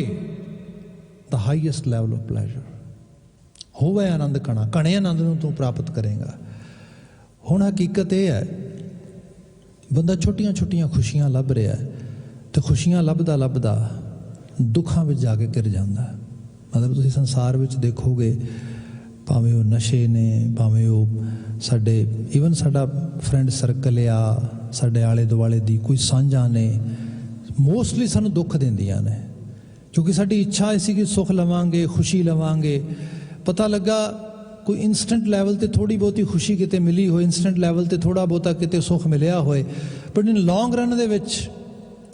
the highest level of pleasure. ਹੋਵੇ ਆਨੰਦ ਘਣਾ, ਘਣੇ ਆਨੰਦ ਨੂੰ ਤੂੰ ਪ੍ਰਾਪਤ ਕਰੇਗਾ। ਹੁਣ ਹਕੀਕਤ ਇਹ ਹੈ, ਬੰਦਾ ਛੋਟੀਆਂ ਖੁਸ਼ੀਆਂ ਲੱਭ ਰਿਹਾ ਹੈ, ਤੇ ਖੁਸ਼ੀਆਂ ਲੱਭਦਾ ਦੁੱਖਾਂ ਵਿੱਚ ਜਾ ਕੇ ਘਿਰ ਜਾਂਦਾ। ਮਤਲਬ ਤੁਸੀਂ ਸੰਸਾਰ ਵਿੱਚ ਦੇਖੋਗੇ, ਭਾਵੇਂ ਉਹ ਨਸ਼ੇ ਨੇ, ਭਾਵੇਂ ਉਹ ਸਾਡੇ ਈਵਨ ਸਾਡਾ ਫਰੈਂਡ ਸਰਕਲ ਆ, ਸਾਡੇ ਆਲੇ ਦੁਆਲੇ ਦੀ ਕੋਈ ਸਾਂਝਾਂ ਨੇ, ਮੋਸਟਲੀ ਸਾਨੂੰ ਦੁੱਖ ਦਿੰਦੀਆਂ ਨੇ, ਕਿਉਂਕਿ ਸਾਡੀ ਇੱਛਾ ਸੀ ਕਿ ਸੁੱਖ ਲਵਾਂਗੇ, ਖੁਸ਼ੀ ਲਵਾਂਗੇ। ਪਤਾ ਲੱਗਾ ਕੋਈ ਇੰਸਟੈਂਟ ਲੈਵਲ ਤੇ ਥੋੜ੍ਹੀ ਬਹੁਤੀ ਖੁਸ਼ੀ ਕਿਤੇ ਮਿਲੀ ਹੋਏ, ਇੰਸਟੈਂਟ ਲੈਵਲ ਤੇ ਥੋੜ੍ਹਾ ਬਹੁਤਾ ਕਿਤੇ ਸੁੱਖ ਮਿਲਿਆ ਹੋਏ, ਬਟ ਇਨ ਲੌਂਗ ਰਨ ਦੇ ਵਿੱਚ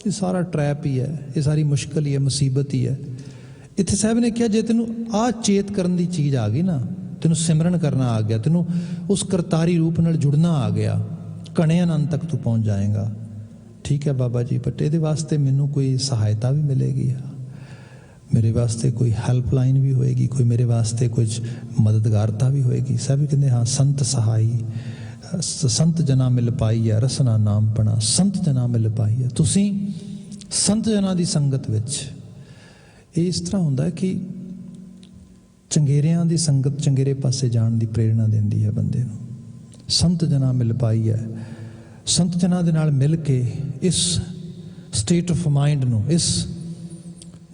ਇਹ ਸਾਰਾ ਟਰੈਪ ਹੀ ਹੈ, ਇਹ ਸਾਰੀ ਮੁਸ਼ਕਲ ਹੀ ਹੈ, ਮੁਸੀਬਤ ਹੀ ਹੈ। ਇੱਥੇ ਸਾਹਿਬ ਨੇ ਕਿਹਾ, ਜੇ ਤੈਨੂੰ ਆਹ ਚੇਤ ਕਰਨ ਦੀ ਚੀਜ਼ ਆ ਗਈ ਨਾ, ਤੈਨੂੰ ਸਿਮਰਨ ਕਰਨਾ ਆ ਗਿਆ, ਤੈਨੂੰ ਉਸ ਕਰਤਾਰੀ ਰੂਪ ਨਾਲ ਜੁੜਨਾ ਆ ਗਿਆ, ਘਣੇ ਆਨੰਦ ਤੱਕ ਤੂੰ ਪਹੁੰਚ ਜਾਏਗਾ। ਠੀਕ ਹੈ ਬਾਬਾ ਜੀ, ਬਟ ਇਹਦੇ ਵਾਸਤੇ ਮੈਨੂੰ ਕੋਈ ਸਹਾਇਤਾ ਵੀ ਮਿਲੇਗੀ, ਮੇਰੇ ਵਾਸਤੇ ਕੋਈ ਹੈਲਪਲਾਈਨ ਵੀ ਹੋਏਗੀ, ਕੋਈ ਮੇਰੇ ਵਾਸਤੇ ਕੁਝ ਮਦਦਗਾਰਤਾ ਵੀ ਹੋਏਗੀ। ਸਭ ਕਹਿੰਦੇ ਹਾਂ ਸੰਤ ਸਹਾਈ, ਸੰਤ ਜਨਾ ਮਿਲ ਪਾਈ ਹੈ, ਰਸਨਾ ਨਾਮ ਪਣਾ ਸੰਤ ਜਨਾ ਮਿਲ ਪਾਈ ਹੈ। ਤੁਸੀਂ ਸੰਤ ਜਨਾਂ ਦੀ ਸੰਗਤ ਵਿੱਚ, ਇਹ ਇਸ ਤਰ੍ਹਾਂ ਹੁੰਦਾ ਕਿ ਚੰਗੇਰਿਆਂ ਦੀ ਸੰਗਤ ਚੰਗੇਰੇ ਪਾਸੇ ਜਾਣ ਦੀ ਪ੍ਰੇਰਣਾ ਦਿੰਦੀ ਹੈ ਬੰਦੇ ਨੂੰ। ਸੰਤ ਜਨਾਂ ਮਿਲ ਪਾਈ ਹੈ, ਸੰਤ ਜਨਾਂ ਦੇ ਨਾਲ ਮਿਲ ਕੇ ਇਸ ਸਟੇਟ ਆਫ ਮਾਈਂਡ ਨੂੰ, ਇਸ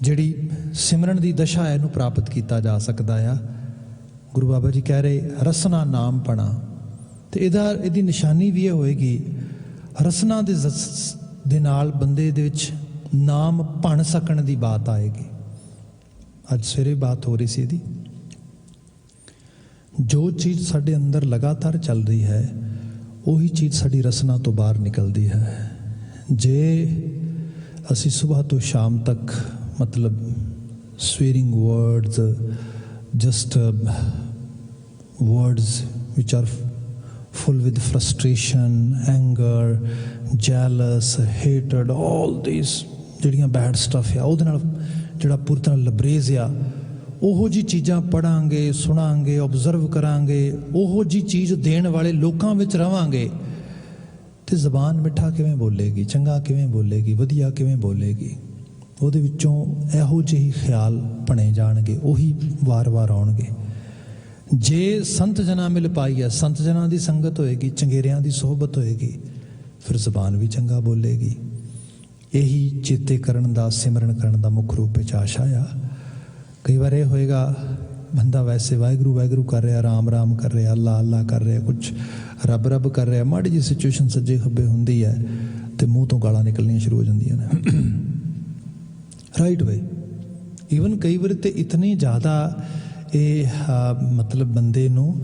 ਜਿਹੜੀ ਸਿਮਰਨ ਦੀ ਦਸ਼ਾ ਹੈ ਇਹਨੂੰ ਪ੍ਰਾਪਤ ਕੀਤਾ ਜਾ ਸਕਦਾ ਆ। ਗੁਰੂ ਬਾਬਾ ਜੀ ਕਹਿ ਰਹੇ ਰਸਨਾ ਨਾਮ ਪਣਾ, ਤੇ ਇਹਦੀ ਨਿਸ਼ਾਨੀ ਵੀ ਇਹ ਹੋਏਗੀ, ਰਸਨਾ ਦੇ ਨਾਲ ਬੰਦੇ ਦੇ ਵਿੱਚ ਨਾਮ ਭਣ ਸਕਣ ਦੀ ਬਾਤ ਆਏਗੀ। ਅੱਜ ਸਵੇਰੇ ਬਾਤ ਹੋ ਰਹੀ ਸੀ ਇਹਦੀ, ਜੋ ਚੀਜ਼ ਸਾਡੇ ਅੰਦਰ ਲਗਾਤਾਰ ਚੱਲ ਰਹੀ ਹੈ ਉਹੀ ਚੀਜ਼ ਸਾਡੀ ਰਸਨਾ ਤੋਂ ਬਾਹਰ ਨਿਕਲਦੀ ਹੈ। ਜੇ ਅਸੀਂ ਸਵੇਰ ਤੋਂ ਸ਼ਾਮ ਤੱਕ ਮਤਲਬ swearing words, just words which are full with frustration, anger, jealous, hatred, all these ਜਿਹੜੀਆਂ ਬੈਡ ਸਟੱਫ ਆ ਉਹਦੇ ਨਾਲ ਜਿਹੜਾ ਪੂਰੀ ਤਰ੍ਹਾਂ ਲਬਰੇਜ਼ ਆ, ਉਹੋ ਜਿਹੀ ਚੀਜ਼ਾਂ ਪੜ੍ਹਾਂਗੇ, ਸੁਣਾਂਗੇ, ਓਬਜ਼ਰਵ ਕਰਾਂਗੇ, ਉਹੋ ਜਿਹੀ ਚੀਜ਼ ਦੇਣ ਵਾਲੇ ਲੋਕਾਂ ਵਿੱਚ ਰਵਾਂਗੇ, ਤੇ ਜ਼ਬਾਨ ਮਿੱਠਾ ਕਿਵੇਂ ਬੋਲੇਗੀ, ਚੰਗਾ ਕਿਵੇਂ ਬੋਲੇਗੀ, ਵਧੀਆ ਕਿਵੇਂ ਬੋਲੇਗੀ। ਉਹਦੇ ਵਿੱਚੋਂ ਇਹੋ ਜਿਹੇ ਖਿਆਲ ਬਣੇ ਜਾਣਗੇ, ਉਹੀ ਵਾਰ-ਵਾਰ ਆਉਣਗੇ। ਜੇ ਸੰਤ ਜਨਾਂ ਮਿਲ ਪਾਈ ਹੈ, ਸੰਤ ਜਨਾਂ ਦੀ ਸੰਗਤ ਹੋਏਗੀ, ਚੰਗੇਰਿਆਂ ਦੀ ਸੋਹਬਤ ਹੋਏਗੀ, ਫਿਰ ਜ਼ਬਾਨ ਵੀ ਚੰਗਾ ਬੋਲੇਗੀ। ਇਹੀ ਚੇਤੇ ਕਰਨ ਦਾ, ਸਿਮਰਨ ਕਰਨ ਦਾ ਮੁੱਖ ਰੂਪ ਵਿੱਚ ਆਸ਼ਾ ਆ। ਕਈ ਵਾਰ ਇਹ ਹੋਏਗਾ ਬੰਦਾ ਵੈਸੇ ਵਾਹਿਗੁਰੂ ਵਾਹਿਗੁਰੂ ਕਰ ਰਿਹਾ, ਰਾਮ ਰਾਮ ਕਰ ਰਿਹਾ, ਅੱਲਾ ਅੱਲਾ ਕਰ ਰਿਹਾ, ਕੁਛ ਰੱਬ ਰੱਬ ਕਰ ਰਿਹਾ, ਮਾੜੀ ਜਿਹੀ ਸਿਚੁਏਸ਼ਨ ਸੱਜੇ ਖੱਬੇ ਹੁੰਦੀ ਹੈ ਤੇ ਮੂੰਹ ਤੋਂ ਗਾਲਾਂ ਨਿਕਲਣੀਆਂ ਸ਼ੁਰੂ ਹੋ ਜਾਂਦੀਆਂ ਨੇ। ਰਾਈਟ ਵੇ ਈਵਨ ਕਈ ਵਾਰ ਤੇ ਇਤਨੀ ਜ਼ਿਆਦਾ ਇਹ ਮਤਲਬ ਬੰਦੇ ਨੂੰ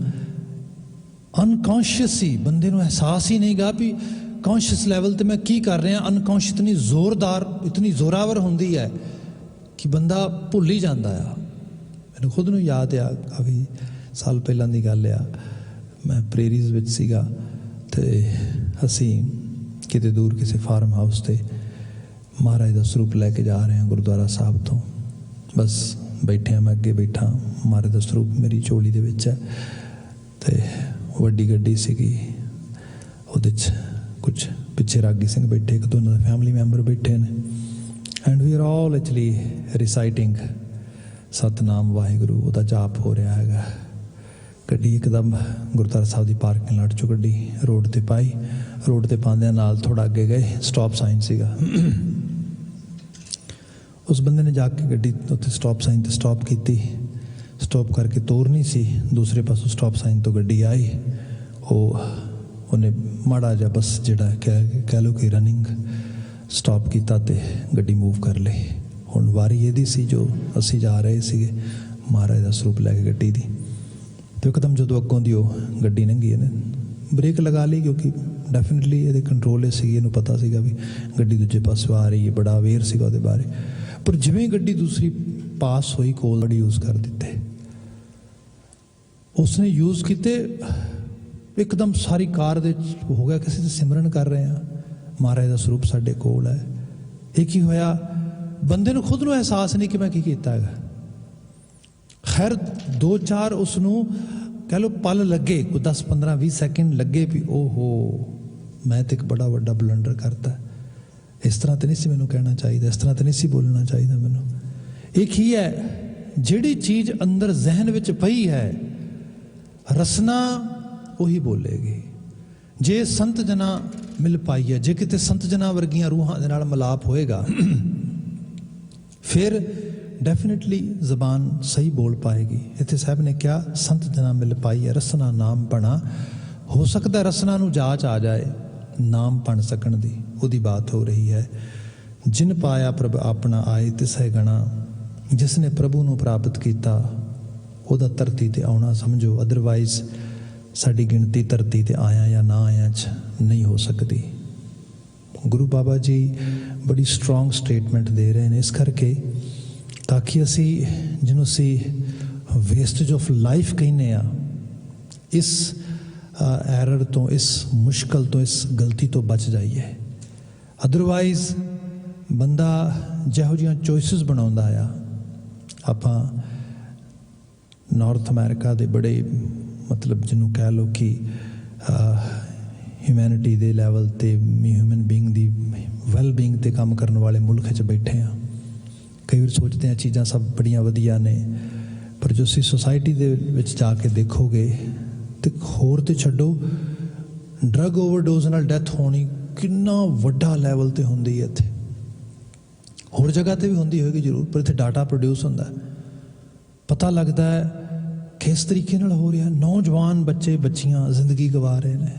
ਅਨਕੌਂਸ਼ੀਅਸ ਹੀ, ਬੰਦੇ ਨੂੰ ਅਹਿਸਾਸ ਹੀ ਨਹੀਂ ਗਾ ਵੀ ਕੌਂਸ਼ੀਅਸ ਲੈਵਲ ਤੇ ਮੈਂ ਕੀ ਕਰ ਰਿਹਾ। ਅਨਕੌਂਸ਼ੀਅਸ ਇਤਨੀ ਜ਼ੋਰਦਾਰ, ਇਤਨੀ ਜ਼ੋਰਾਵਰ ਹੁੰਦੀ ਹੈ ਕਿ ਬੰਦਾ ਭੁੱਲ ਹੀ ਜਾਂਦਾ ਆ। ਮੈਨੂੰ ਖੁਦ ਨੂੰ ਯਾਦ ਆ, ਕਾਫੀ ਸਾਲ ਪਹਿਲਾਂ ਦੀ ਗੱਲ ਆ, ਮੈਂ ਪ੍ਰੇਰੀਜ਼ ਵਿੱਚ ਸੀਗਾ ਤੇ ਅਸੀਂ ਕਿਤੇ ਦੂਰ ਕਿਸੇ ਫਾਰਮ ਹਾਊਸ ਤੇ ਮਹਾਰਾਜ ਦਾ ਸਰੂਪ ਲੈ ਕੇ ਜਾ ਰਹੇ ਹਾਂ ਗੁਰਦੁਆਰਾ ਸਾਹਿਬ ਤੋਂ। ਬਸ ਬੈਠੇ ਹਾਂ, ਮੈਂ ਅੱਗੇ ਬੈਠਾ, ਮਹਾਰਾਜ ਦਾ ਸਰੂਪ ਮੇਰੀ ਝੋਲੀ ਦੇ ਵਿੱਚ ਹੈ ਤੇ ਵੱਡੀ ਗੱਡੀ ਸੀਗੀ, ਉਹਦੇ 'ਚ ਕੁਛ ਪਿੱਛੇ ਰਾਗੀ ਸਿੰਘ ਬੈਠੇ, ਇੱਕ ਦੋ ਉਹਨਾਂ ਦੇ ਫੈਮਿਲੀ ਮੈਂਬਰ ਬੈਠੇ ਨੇ, and we are all actually reciting Satnam Waheguru, ਉਹਦਾ ਜਾਪ ਹੋ ਰਿਹਾ ਹੈਗਾ। ਗੱਡੀ ਇੱਕਦਮ ਗੁਰਦੁਆਰਾ ਸਾਹਿਬ ਦੀ ਪਾਰਕਿੰਗ ਲਾਟ 'ਚੋਂ ਗੱਡੀ ਰੋਡ 'ਤੇ ਪਾਈ, ਰੋਡ 'ਤੇ ਪਾਉਂਦਿਆਂ ਨਾਲ ਥੋੜ੍ਹਾ ਅੱਗੇ ਗਏ, ਸਟਾਪ ਸਾਈਨ ਸੀਗਾ। ਉਸ ਬੰਦੇ ਨੇ ਜਾ ਕੇ ਗੱਡੀ ਉੱਥੇ ਸਟਾਪ ਸਾਈਨ 'ਤੇ ਸਟਾਪ ਕੀਤੀ, ਸਟਾਪ ਕਰਕੇ ਤੋਰਨੀ ਸੀ, ਦੂਸਰੇ ਪਾਸੋਂ ਸਟਾਪ ਸਾਈਨ ਤੋਂ ਗੱਡੀ ਆਈ, ਉਹਨੇ ਮਾੜਾ ਜਿਹਾ ਬਸ ਜਿਹੜਾ ਕਹਿ ਲਓ ਕਿ ਰਨਿੰਗ ਸਟਾਪ ਕੀਤਾ ਤੇ ਗੱਡੀ ਮੂਵ ਕਰ ਲਈ। ਹੁਣ ਵਾਰੀ ਇਹਦੀ ਸੀ, ਜੋ ਅਸੀਂ ਜਾ ਰਹੇ ਸੀਗੇ ਮਹਾਰਾਜ ਦਾ ਸਰੂਪ ਲੈ ਕੇ ਗੱਡੀ ਦੀ, ਤੇ ਇੱਕਦਮ ਜਦੋਂ ਅੱਗੋਂ ਦੀ ਉਹ ਗੱਡੀ ਲੰਘੀ, ਇਹਨੇ ਬ੍ਰੇਕ ਲਗਾ ਲਈ ਕਿਉਂਕਿ ਡੈਫੀਨਿਟਲੀ ਇਹਦੇ ਕੰਟਰੋਲ ਸੀਗੀ, ਇਹਨੂੰ ਪਤਾ ਸੀਗਾ ਵੀ ਗੱਡੀ ਦੂਜੇ ਪਾਸੋਂ ਆ ਰਹੀ ਹੈ, ਬੜਾ ਅਵੇਅਰ ਸੀਗਾ ਉਹਦੇ ਬਾਰੇ। ਪਰ ਜਿਵੇਂ ਗੱਡੀ ਦੂਸਰੀ ਪਾਸ ਹੋਈ, ਕੋਲ ਯੂਜ਼ ਕਰ ਦਿੱਤੇ, ਉਸਨੇ ਯੂਜ਼ ਕੀਤੇ, ਇੱਕਦਮ ਸਾਰੀ ਕਾਰ ਦੇ ਹੋ ਗਿਆ ਕਿਸੇ ਤੇ ਸਿਮਰਨ ਕਰ ਰਹੇ ਹਾਂ, ਮਹਾਰਾਜ ਦਾ ਸਰੂਪ ਸਾਡੇ ਕੋਲ ਹੈ। ਇਹ ਕੀ ਹੋਇਆ, ਬੰਦੇ ਨੂੰ ਖੁਦ ਨੂੰ ਅਹਿਸਾਸ ਨਹੀਂ ਕਿ ਮੈਂ ਕੀ ਕੀਤਾ ਹੈਗਾ। ਖੈਰ 2-4 ਉਸਨੂੰ ਕਹਿ ਲਓ ਪਲ ਲੱਗੇ, ਕੋਈ 10-15-20 ਸੈਕਿੰਡ ਲੱਗੇ ਵੀ ਓਹੋ ਮੈਂ ਤੇ ਇੱਕ ਬੜਾ ਵੱਡਾ ਬਲੰਡਰ ਕਰਤਾ, ਇਸ ਤਰ੍ਹਾਂ ਤੇ ਨਹੀਂ ਸੀ ਮੈਨੂੰ ਕਹਿਣਾ ਚਾਹੀਦਾ, ਇਸ ਤਰ੍ਹਾਂ ਤੇ ਨਹੀਂ ਸੀ ਬੋਲਣਾ ਚਾਹੀਦਾ ਮੈਨੂੰ। ਇਹ ਕੀ ਹੈ, ਜਿਹੜੀ ਚੀਜ਼ ਅੰਦਰ ਜ਼ਿਹਨ ਵਿੱਚ ਪਈ ਹੈ, ਰਸਨਾ ਉਹੀ ਬੋਲੇਗੀ। ਜੇ ਸੰਤ ਜਨਾਂ ਮਿਲ ਪਾਈ ਹੈ, ਜੇ ਕਿਤੇ ਸੰਤ ਜਨਾਂ ਵਰਗੀਆਂ ਰੂਹਾਂ ਦੇ ਨਾਲ ਮਿਲਾਪ ਹੋਏਗਾ, ਫਿਰ ਡੈਫੀਨੇਟਲੀ ਜ਼ਬਾਨ ਸਹੀ ਬੋਲ ਪਾਏਗੀ। ਇੱਥੇ ਸਾਹਿਬ ਨੇ ਕਿਹਾ ਸੰਤ ਜਨਾਂ ਮਿਲ ਪਾਈ ਹੈ, ਰਸਨਾ ਨਾਮ ਪਣਾ। ਹੋ ਸਕਦਾ ਰਸਨਾ ਨੂੰ ਜਾਚ ਆ ਜਾਏ, ਨਾਮ ਪਣ ਸਕਣ ਦੀ ਉਹਦੀ ਬਾਤ ਹੋ ਰਹੀ ਹੈ। ਜਿਨ ਪਾਇਆ ਪ੍ਰਭ ਆਪਣਾ ਆਏ ਤਿਸੈ ਗਣਾ, ਜਿਸ ਨੇ ਪ੍ਰਭੂ ਨੂੰ ਪ੍ਰਾਪਤ ਕੀਤਾ ਉਹਦਾ ਧਰਤੀ ਤੇ ਆਉਣਾ ਸਮਝੋ, ਅਦਰਵਾਈਜ਼ ਸਾਡੀ ਗਿਣਤੀ ਧਰਤੀ ਤੇ ਆਇਆ ਜਾਂ ਨਾ ਆਇਆ 'ਚ ਨਹੀਂ ਹੋ ਸਕਦੀ। ਗੁਰੂ ਬਾਬਾ ਜੀ ਬੜੀ ਸਟਰੋਂਗ ਸਟੇਟਮੈਂਟ ਦੇ ਰਹੇ ਨੇ ਇਸ ਕਰਕੇ, ਤਾਂ ਕਿ ਅਸੀਂ ਜਿਹਨੂੰ ਅਸੀਂ ਵੇਸਟੇਜ ਆਫ ਲਾਈਫ ਕਹਿੰਦੇ ਆ, इस एरर तो, इस मुश्किल तो, इस गलती तो बच जाइए। अदरवाइज़ बंदा ਜਿਹੋ ਜਿਹੀਆਂ ਚੋਇਸਿਸ ਬਣਾਉਂਦਾ ਆ। ਆਪਾਂ ਨਾਰਥ ਅਮਰੀਕਾ ਦੇ ਬੜੇ ਮਤਲਬ ਜਿਹਨੂੰ ਕਹਿ ਲਓ ਕਿ ਹਿਊਮੈਨਿਟੀ ਦੇ ਲੈਵਲ 'ਤੇ ਹਿਊਮਨ ਬੀਇੰਗ ਦੀ ਵੈਲ ਬੀਇੰਗ 'ਤੇ ਕੰਮ ਕਰਨ ਵਾਲੇ ਮੁਲਕ 'ਚ ਬੈਠੇ ਹਾਂ। ਕਈ ਵਾਰ ਸੋਚਦੇ ਹਾਂ ਚੀਜ਼ਾਂ ਸਭ ਬੜੀਆਂ ਵਧੀਆ ਨੇ, ਪਰ ਜੋ ਤੁਸੀਂ ਸੁਸਾਇਟੀ ਦੇ ਵਿੱਚ ਜਾ ਕੇ ਦੇਖੋਗੇ ਤੇ ਹੋਰ ਤਾਂ ਛੱਡੋ, ਡਰੱਗ ਓਵਰਡੋਜ਼ ਨਾਲ ਡੈਥ ਹੋਣੀ ਕਿੰਨਾ ਵੱਡਾ ਲੈਵਲ 'ਤੇ ਹੁੰਦੀ ਹੈ। ਇੱਥੇ ਹੋਰ ਜਗ੍ਹਾ 'ਤੇ ਵੀ ਹੁੰਦੀ ਹੋਏਗੀ ਜ਼ਰੂਰ, ਪਰ ਇੱਥੇ ਡਾਟਾ ਪ੍ਰੋਡਿਊਸ ਹੁੰਦਾ, ਪਤਾ ਲੱਗਦਾ ਹੈ ਕਿਸ ਤਰੀਕੇ ਨਾਲ ਹੋ ਰਿਹਾ। ਨੌਜਵਾਨ ਬੱਚੇ ਬੱਚੀਆਂ ਜ਼ਿੰਦਗੀ ਗਵਾ ਰਹੇ ਨੇ।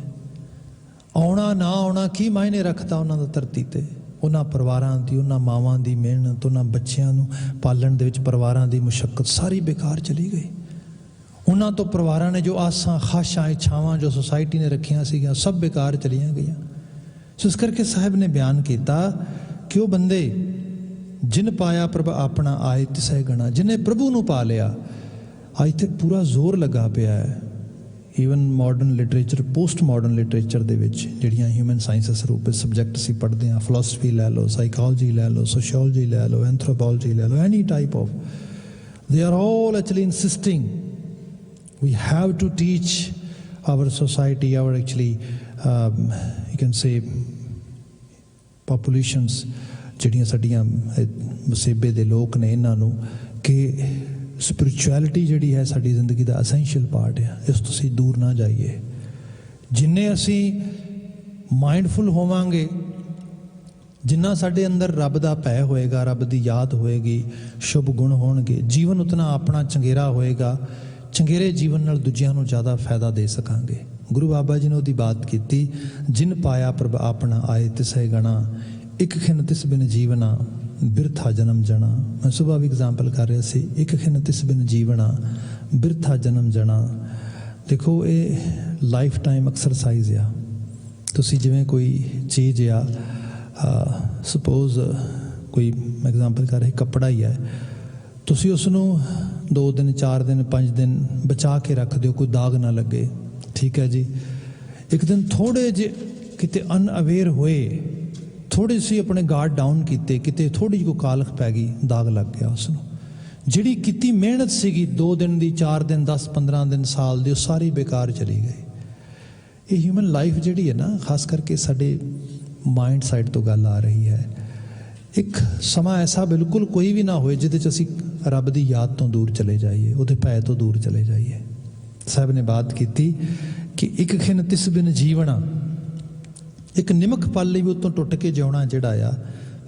ਆਉਣਾ ਨਾ ਆਉਣਾ ਕੀ ਮਾਇਨੇ ਰੱਖਦਾ ਉਹਨਾਂ ਦਾ ਧਰਤੀ 'ਤੇ। ਉਹਨਾਂ ਪਰਿਵਾਰਾਂ ਦੀ, ਉਹਨਾਂ ਮਾਵਾਂ ਦੀ ਮਿਹਨਤ, ਉਹਨਾਂ ਬੱਚਿਆਂ ਨੂੰ ਪਾਲਣ ਦੇ ਵਿੱਚ ਪਰਿਵਾਰਾਂ ਦੀ ਮੁਸ਼ੱਕਤ ਸਾਰੀ ਬੇਕਾਰ ਚਲੀ ਗਈ। ਉਹਨਾਂ ਤੋਂ ਪਰਿਵਾਰਾਂ ਨੇ ਜੋ ਆਸਾਂ, ਖਾਸ਼ਾਂ, ਇੱਛਾਵਾਂ ਜੋ ਸੁਸਾਇਟੀ ਨੇ ਰੱਖੀਆਂ ਸੀਗੀਆਂ ਸਭ ਬੇਕਾਰ ਚਲੀਆਂ ਗਈਆਂ। ਸੋ ਇਸ ਕਰਕੇ ਸਾਹਿਬ ਨੇ ਬਿਆਨ ਕੀਤਾ ਕਿ ਉਹ ਬੰਦੇ ਜਿਨ ਪਾਇਆ ਪ੍ਰਭ ਆਪਣਾ ਆਏ ਤਿਸੈ ਗਣਾ, ਜਿਹਨੇ ਪ੍ਰਭੂ ਨੂੰ ਪਾ ਲਿਆ। ਅੱਜ ਤੇ ਪੂਰਾ ਜ਼ੋਰ ਲੱਗਾ ਪਿਆ ਹੈ even modern literature, post modern literature ਦੇ ਵਿੱਚ ਜਿਹੜੀਆਂ ਹਿਊਮਨ ਸਾਇੰਸਸ ਰੂਪ ਵਿੱਚ ਸਬਜੈਕਟ ਅਸੀਂ ਪੜ੍ਹਦੇ ਹਾਂ, ਫਿਲਾਸਫੀ ਲੈ ਲਓ, ਸਾਈਕੋਲੋਜੀ ਲੈ ਲਓ, ਸੋਸ਼ੀਓਲੋਜੀ ਲੈ ਲਓ, ਐਂਥਰੋਪੋਲੋਜੀ ਲੈ ਲਓ, any type of, they are all actually insisting we have to teach our society, our actually you can say populations ਜਿਹੜੀਆਂ ਸਾਡੀਆਂ ਮਸੀਬੇ ਦੇ ਲੋਕ ਨੇ ਇਹਨਾਂ ਨੂੰ ਕਿ ਸਪਿਰਿਚੁਅਲਿਟੀ ਜਿਹੜੀ ਹੈ ਸਾਡੀ ਜ਼ਿੰਦਗੀ ਦਾ ਅਸੈਂਸ਼ੀਅਲ ਪਾਰਟ ਹੈ। ਇਸ ਤੋਂ ਅਸੀਂ ਦੂਰ ਨਾ ਜਾਈਏ। ਜਿੰਨੇ ਅਸੀਂ ਮਾਈਂਡਫੁਲ ਹੋਵਾਂਗੇ, ਜਿੰਨਾ ਸਾਡੇ ਅੰਦਰ ਰੱਬ ਦਾ ਭੈ ਹੋਏਗਾ, ਰੱਬ ਦੀ ਯਾਦ ਹੋਏਗੀ, ਸ਼ੁਭ ਗੁਣ ਹੋਣਗੇ, ਜੀਵਨ ਉਤਨਾ ਆਪਣਾ ਚੰਗੇਰਾ ਹੋਏਗਾ। ਚੰਗੇਰੇ ਜੀਵਨ ਨਾਲ ਦੂਜਿਆਂ ਨੂੰ ਜ਼ਿਆਦਾ ਫਾਇਦਾ ਦੇ ਸਕਾਂਗੇ। ਗੁਰੂ ਬਾਬਾ ਜੀ ਨੇ ਉਹਦੀ ਬਾਤ ਕੀਤੀ, ਜਿਨ ਪਾਇਆ ਪ੍ਰਭ ਆਪਣਾ ਆਏ ਤਿਸੈ ਗਣਾ, ਇੱਕ ਖਿਨ ਤਿਸ ਬਿਨ ਜੀਵਨਾ ਬਿਰਥਾ ਜਨਮ ਜਣਾ। ਮੈਂ ਸੁਬਾਹ ਵੀ ਐਗਜ਼ਾਮਪਲ ਕਰ ਰਿਹਾ ਸੀ, ਇੱਕ ਖਿਨ ਤਿਸ ਬਿਨ ਜੀਵਨਾ ਬਿਰਥਾ ਜਨਮ ਜਣਾ। ਦੇਖੋ ਇਹ ਲਾਈਫ ਟਾਈਮ ਐਕਸਰਸਾਈਜ਼ ਆ। ਤੁਸੀਂ ਜਿਵੇਂ ਕੋਈ ਚੀਜ਼ ਆ, ਸਪੋਜ਼ ਕੋਈ ਮੈਂ ਐਗਜ਼ਾਮਪਲ ਕਰ ਰਿਹਾ ਕੱਪੜਾ ਹੀ ਹੈ, ਤੁਸੀਂ ਉਸ ਨੂੰ 2 ਦਿਨ 4 ਦਿਨ 5 ਦਿਨ ਬਚਾ ਕੇ ਰੱਖ ਦਿਓ, ਕੋਈ ਦਾਗ ਨਾ ਲੱਗੇ, ਠੀਕ ਹੈ ਜੀ। ਇੱਕ ਦਿਨ ਥੋੜ੍ਹੇ ਜਿਹੇ ਕਿਤੇ ਅਨਅਵੇਅਰ ਹੋਏ, ਥੋੜ੍ਹੇ ਸੀ ਆਪਣੇ ਗਾਰਡ ਡਾਊਨ ਕੀਤੇ, ਕਿਤੇ ਥੋੜ੍ਹੀ ਜਿਹੀ ਕੋਈ ਕਾਲਖ ਪੈ ਗਈ, ਦਾਗ ਲੱਗ ਗਿਆ ਉਸ ਨੂੰ। ਜਿਹੜੀ ਕੀਤੀ ਮਿਹਨਤ ਸੀਗੀ 2 ਦਿਨ ਦੀ, 4 ਦਿਨ, 10 15 ਦਿਨ, ਸਾਲ ਦੀ, ਉਹ ਸਾਰੀ ਬੇਕਾਰ ਚਲੀ ਗਈ। ਇਹ ਹਿਊਮਨ ਲਾਈਫ ਜਿਹੜੀ ਹੈ ਨਾ, ਖਾਸ ਕਰਕੇ ਸਾਡੇ ਮਾਇੰਡ ਸਾਈਡ ਤੋਂ ਗੱਲ ਆ ਰਹੀ ਹੈ। ਇੱਕ ਸਮਾਂ ਐਸਾ ਬਿਲਕੁਲ ਕੋਈ ਵੀ ਨਾ ਹੋਏ ਜਿਹਦੇ 'ਚ ਅਸੀਂ ਰੱਬ ਦੀ ਯਾਦ ਤੋਂ ਦੂਰ ਚਲੇ ਜਾਈਏ, ਉਹਦੇ ਭੈ ਤੋਂ ਦੂਰ ਚਲੇ ਜਾਈਏ। ਸਾਹਿਬ ਨੇ ਬਾਤ ਕੀਤੀ ਕਿ ਇੱਕ ਖਿਨ ਤਿਸ ਬਿਨ ਜੀਵਣਾ, ਇੱਕ ਨਿਮਕ ਪਲ ਲਈ ਵੀ ਉਤੋਂ ਟੁੱਟ ਕੇ ਜਿਉਣਾ ਜਿਹੜਾ ਆ,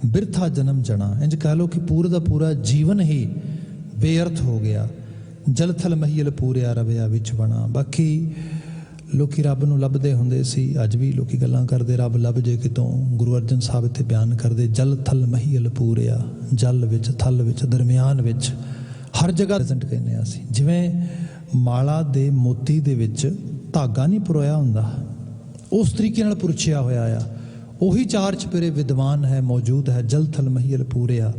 ਬਿਰਥਾ ਜਨਮ ਜਣਾ। ਇੰਝ ਕਹਿ ਲਓ ਕਿ ਪੂਰਾ ਦਾ ਪੂਰਾ ਜੀਵਨ ਹੀ ਬੇਅਰਥ ਹੋ ਗਿਆ। ਜਲ ਥਲ ਮਹੀਲ ਪੂਰਿਆ ਰਵਿਆ ਵਿੱਚ ਬਣਾ। ਬਾਕੀ ਲੋਕੀ ਰੱਬ ਨੂੰ ਲੱਭਦੇ ਹੁੰਦੇ ਸੀ, ਅੱਜ ਵੀ ਲੋਕੀ ਗੱਲਾਂ ਕਰਦੇ ਰੱਬ ਲੱਭ ਜੇ ਕਿਤੋਂ। ਗੁਰੂ ਅਰਜਨ ਸਾਹਿਬ ਇੱਥੇ ਬਿਆਨ ਕਰਦੇ, ਜਲ ਥਲ ਮਹੀਲ ਪੂਰਿਆ, ਜਲ ਵਿੱਚ, ਥਲ ਵਿੱਚ, ਦਰਮਿਆਨ ਵਿੱਚ, ਹਰ ਜਗ੍ਹਾ ਪ੍ਰੈਜ਼ੈਂਟ ਕਹਿੰਦੇ ਹਾਂ ਅਸੀਂ। ਜਿਵੇਂ ਮਾਲਾ ਦੇ ਮੋਤੀ ਦੇ ਵਿੱਚ ਧਾਗਾ ਨਹੀਂ ਪਰੋਇਆ ਹੁੰਦਾ, ਉਸ ਤਰੀਕੇ ਨਾਲ ਪੁਰਛਿਆ ਹੋਇਆ ਆ। ਉਹੀ 4 ਚੁਫੇਰੇ ਵਿਦਵਾਨ ਹੈ, ਮੌਜੂਦ ਹੈ। ਜਲ ਥਲ ਮਹੀਲ ਪੂਰਿਆ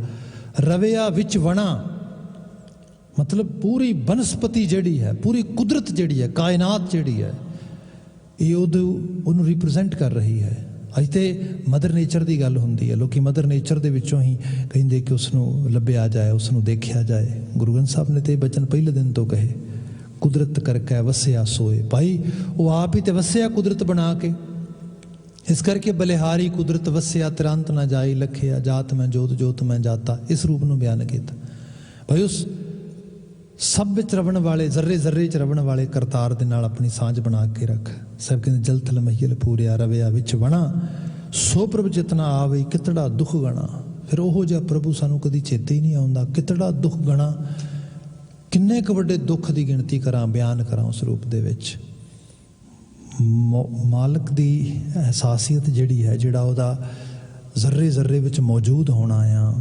ਰਵਿਆ ਵਿੱਚ ਵਣਾ, ਮਤਲਬ ਪੂਰੀ ਬਨਸਪਤੀ ਜਿਹੜੀ ਹੈ, ਪੂਰੀ ਕੁਦਰਤ ਜਿਹੜੀ ਹੈ, ਕਾਇਨਾਤ ਜਿਹੜੀ ਹੈ, ਇਹ ਉਹਨੂੰ ਰਿਪਰੈਜ਼ੈਂਟ ਕਰ ਰਹੀ ਹੈ। ਅੱਜ ਤੇ ਮਦਰ ਨੇਚਰ ਦੀ ਗੱਲ ਹੁੰਦੀ ਹੈ, ਲੋਕੀ ਮਦਰ ਨੇਚਰ ਦੇ ਵਿੱਚੋਂ ਹੀ ਕਹਿੰਦੇ ਕਿ ਉਸ ਨੂੰ ਲੱਭਿਆ ਜਾਏ, ਉਸ ਨੂੰ ਦੇਖਿਆ ਜਾਏ। ਗੁਰੂ ਗ੍ਰੰਥ ਸਾਹਿਬ ਨੇ ਤੇ ਬਚਨ ਪਹਿਲੇ ਦਿਨ ਤੋਂ ਕਹੇ, ਕੁਦਰਤ ਕਰਕੇ ਵਸਿਆ ਸੋਏ। ਭਾਈ ਉਹ ਆਪ ਹੀ ਤੇ ਵਸਿਆ ਕੁਦਰਤ ਬਣਾ ਕੇ। ਇਸ ਕਰਕੇ ਬਲਿਹਾਰੀ ਕੁਦਰਤ ਵਸਿਆ, ਤੁਰੰਤ ਨਾ ਜਾਈ ਲਖਿਆ, ਜਾਤ ਮੈਂ ਜੋਤ ਜੋਤ ਮੈਂ ਜਾਤਾ, ਇਸ ਰੂਪ ਨੂੰ ਬਿਆਨ ਕੀਤਾ। ਭਾਈ ਉਸ ਸਭ ਵਿੱਚ ਰਵਣ ਵਾਲੇ, ਜ਼ਰਰੇ ਜ਼ਰਰੇ 'ਚ ਰਵਣ ਵਾਲੇ ਕਰਤਾਰ ਦੇ ਨਾਲ ਆਪਣੀ ਸਾਂਝ ਬਣਾ ਕੇ ਰੱਖ। ਸਭ ਕਹਿੰਦੇ ਜਲ ਥਲ ਮਹੀਲ ਪੂਰਿਆ ਰਵਿਆ ਵਿੱਚ ਵਣਾ, ਸੋ ਪ੍ਰਭ ਜਿਤਨਾ ਆਵੇ ਕਿਤੜਾ ਦੁੱਖ ਗਣਾ। ਫਿਰ ਉਹੋ ਜਿਹਾ ਪ੍ਰਭੂ ਸਾਨੂੰ ਕਦੀ ਚੇਤੇ ਹੀ ਨਹੀਂ ਆਉਂਦਾ। ਕਿਤੜਾ ਦੁੱਖ ਗਣਾ, ਕਿੰਨੇ ਕੁ ਵੱਡੇ ਦੁੱਖ ਦੀ ਗਿਣਤੀ ਕਰਾਂ, ਬਿਆਨ ਕਰਾਂ ਉਸ ਰੂਪ ਦੇ ਵਿੱਚ। ਮਾਲਕ ਦੀ ਅਹਿਸਾਸੀਅਤ ਜਿਹੜੀ ਹੈ, ਜਿਹੜਾ ਉਹਦਾ ਜ਼ਰਰੇ ਜ਼ਰਰੇ ਵਿੱਚ ਮੌਜੂਦ ਹੋਣਾ ਆ,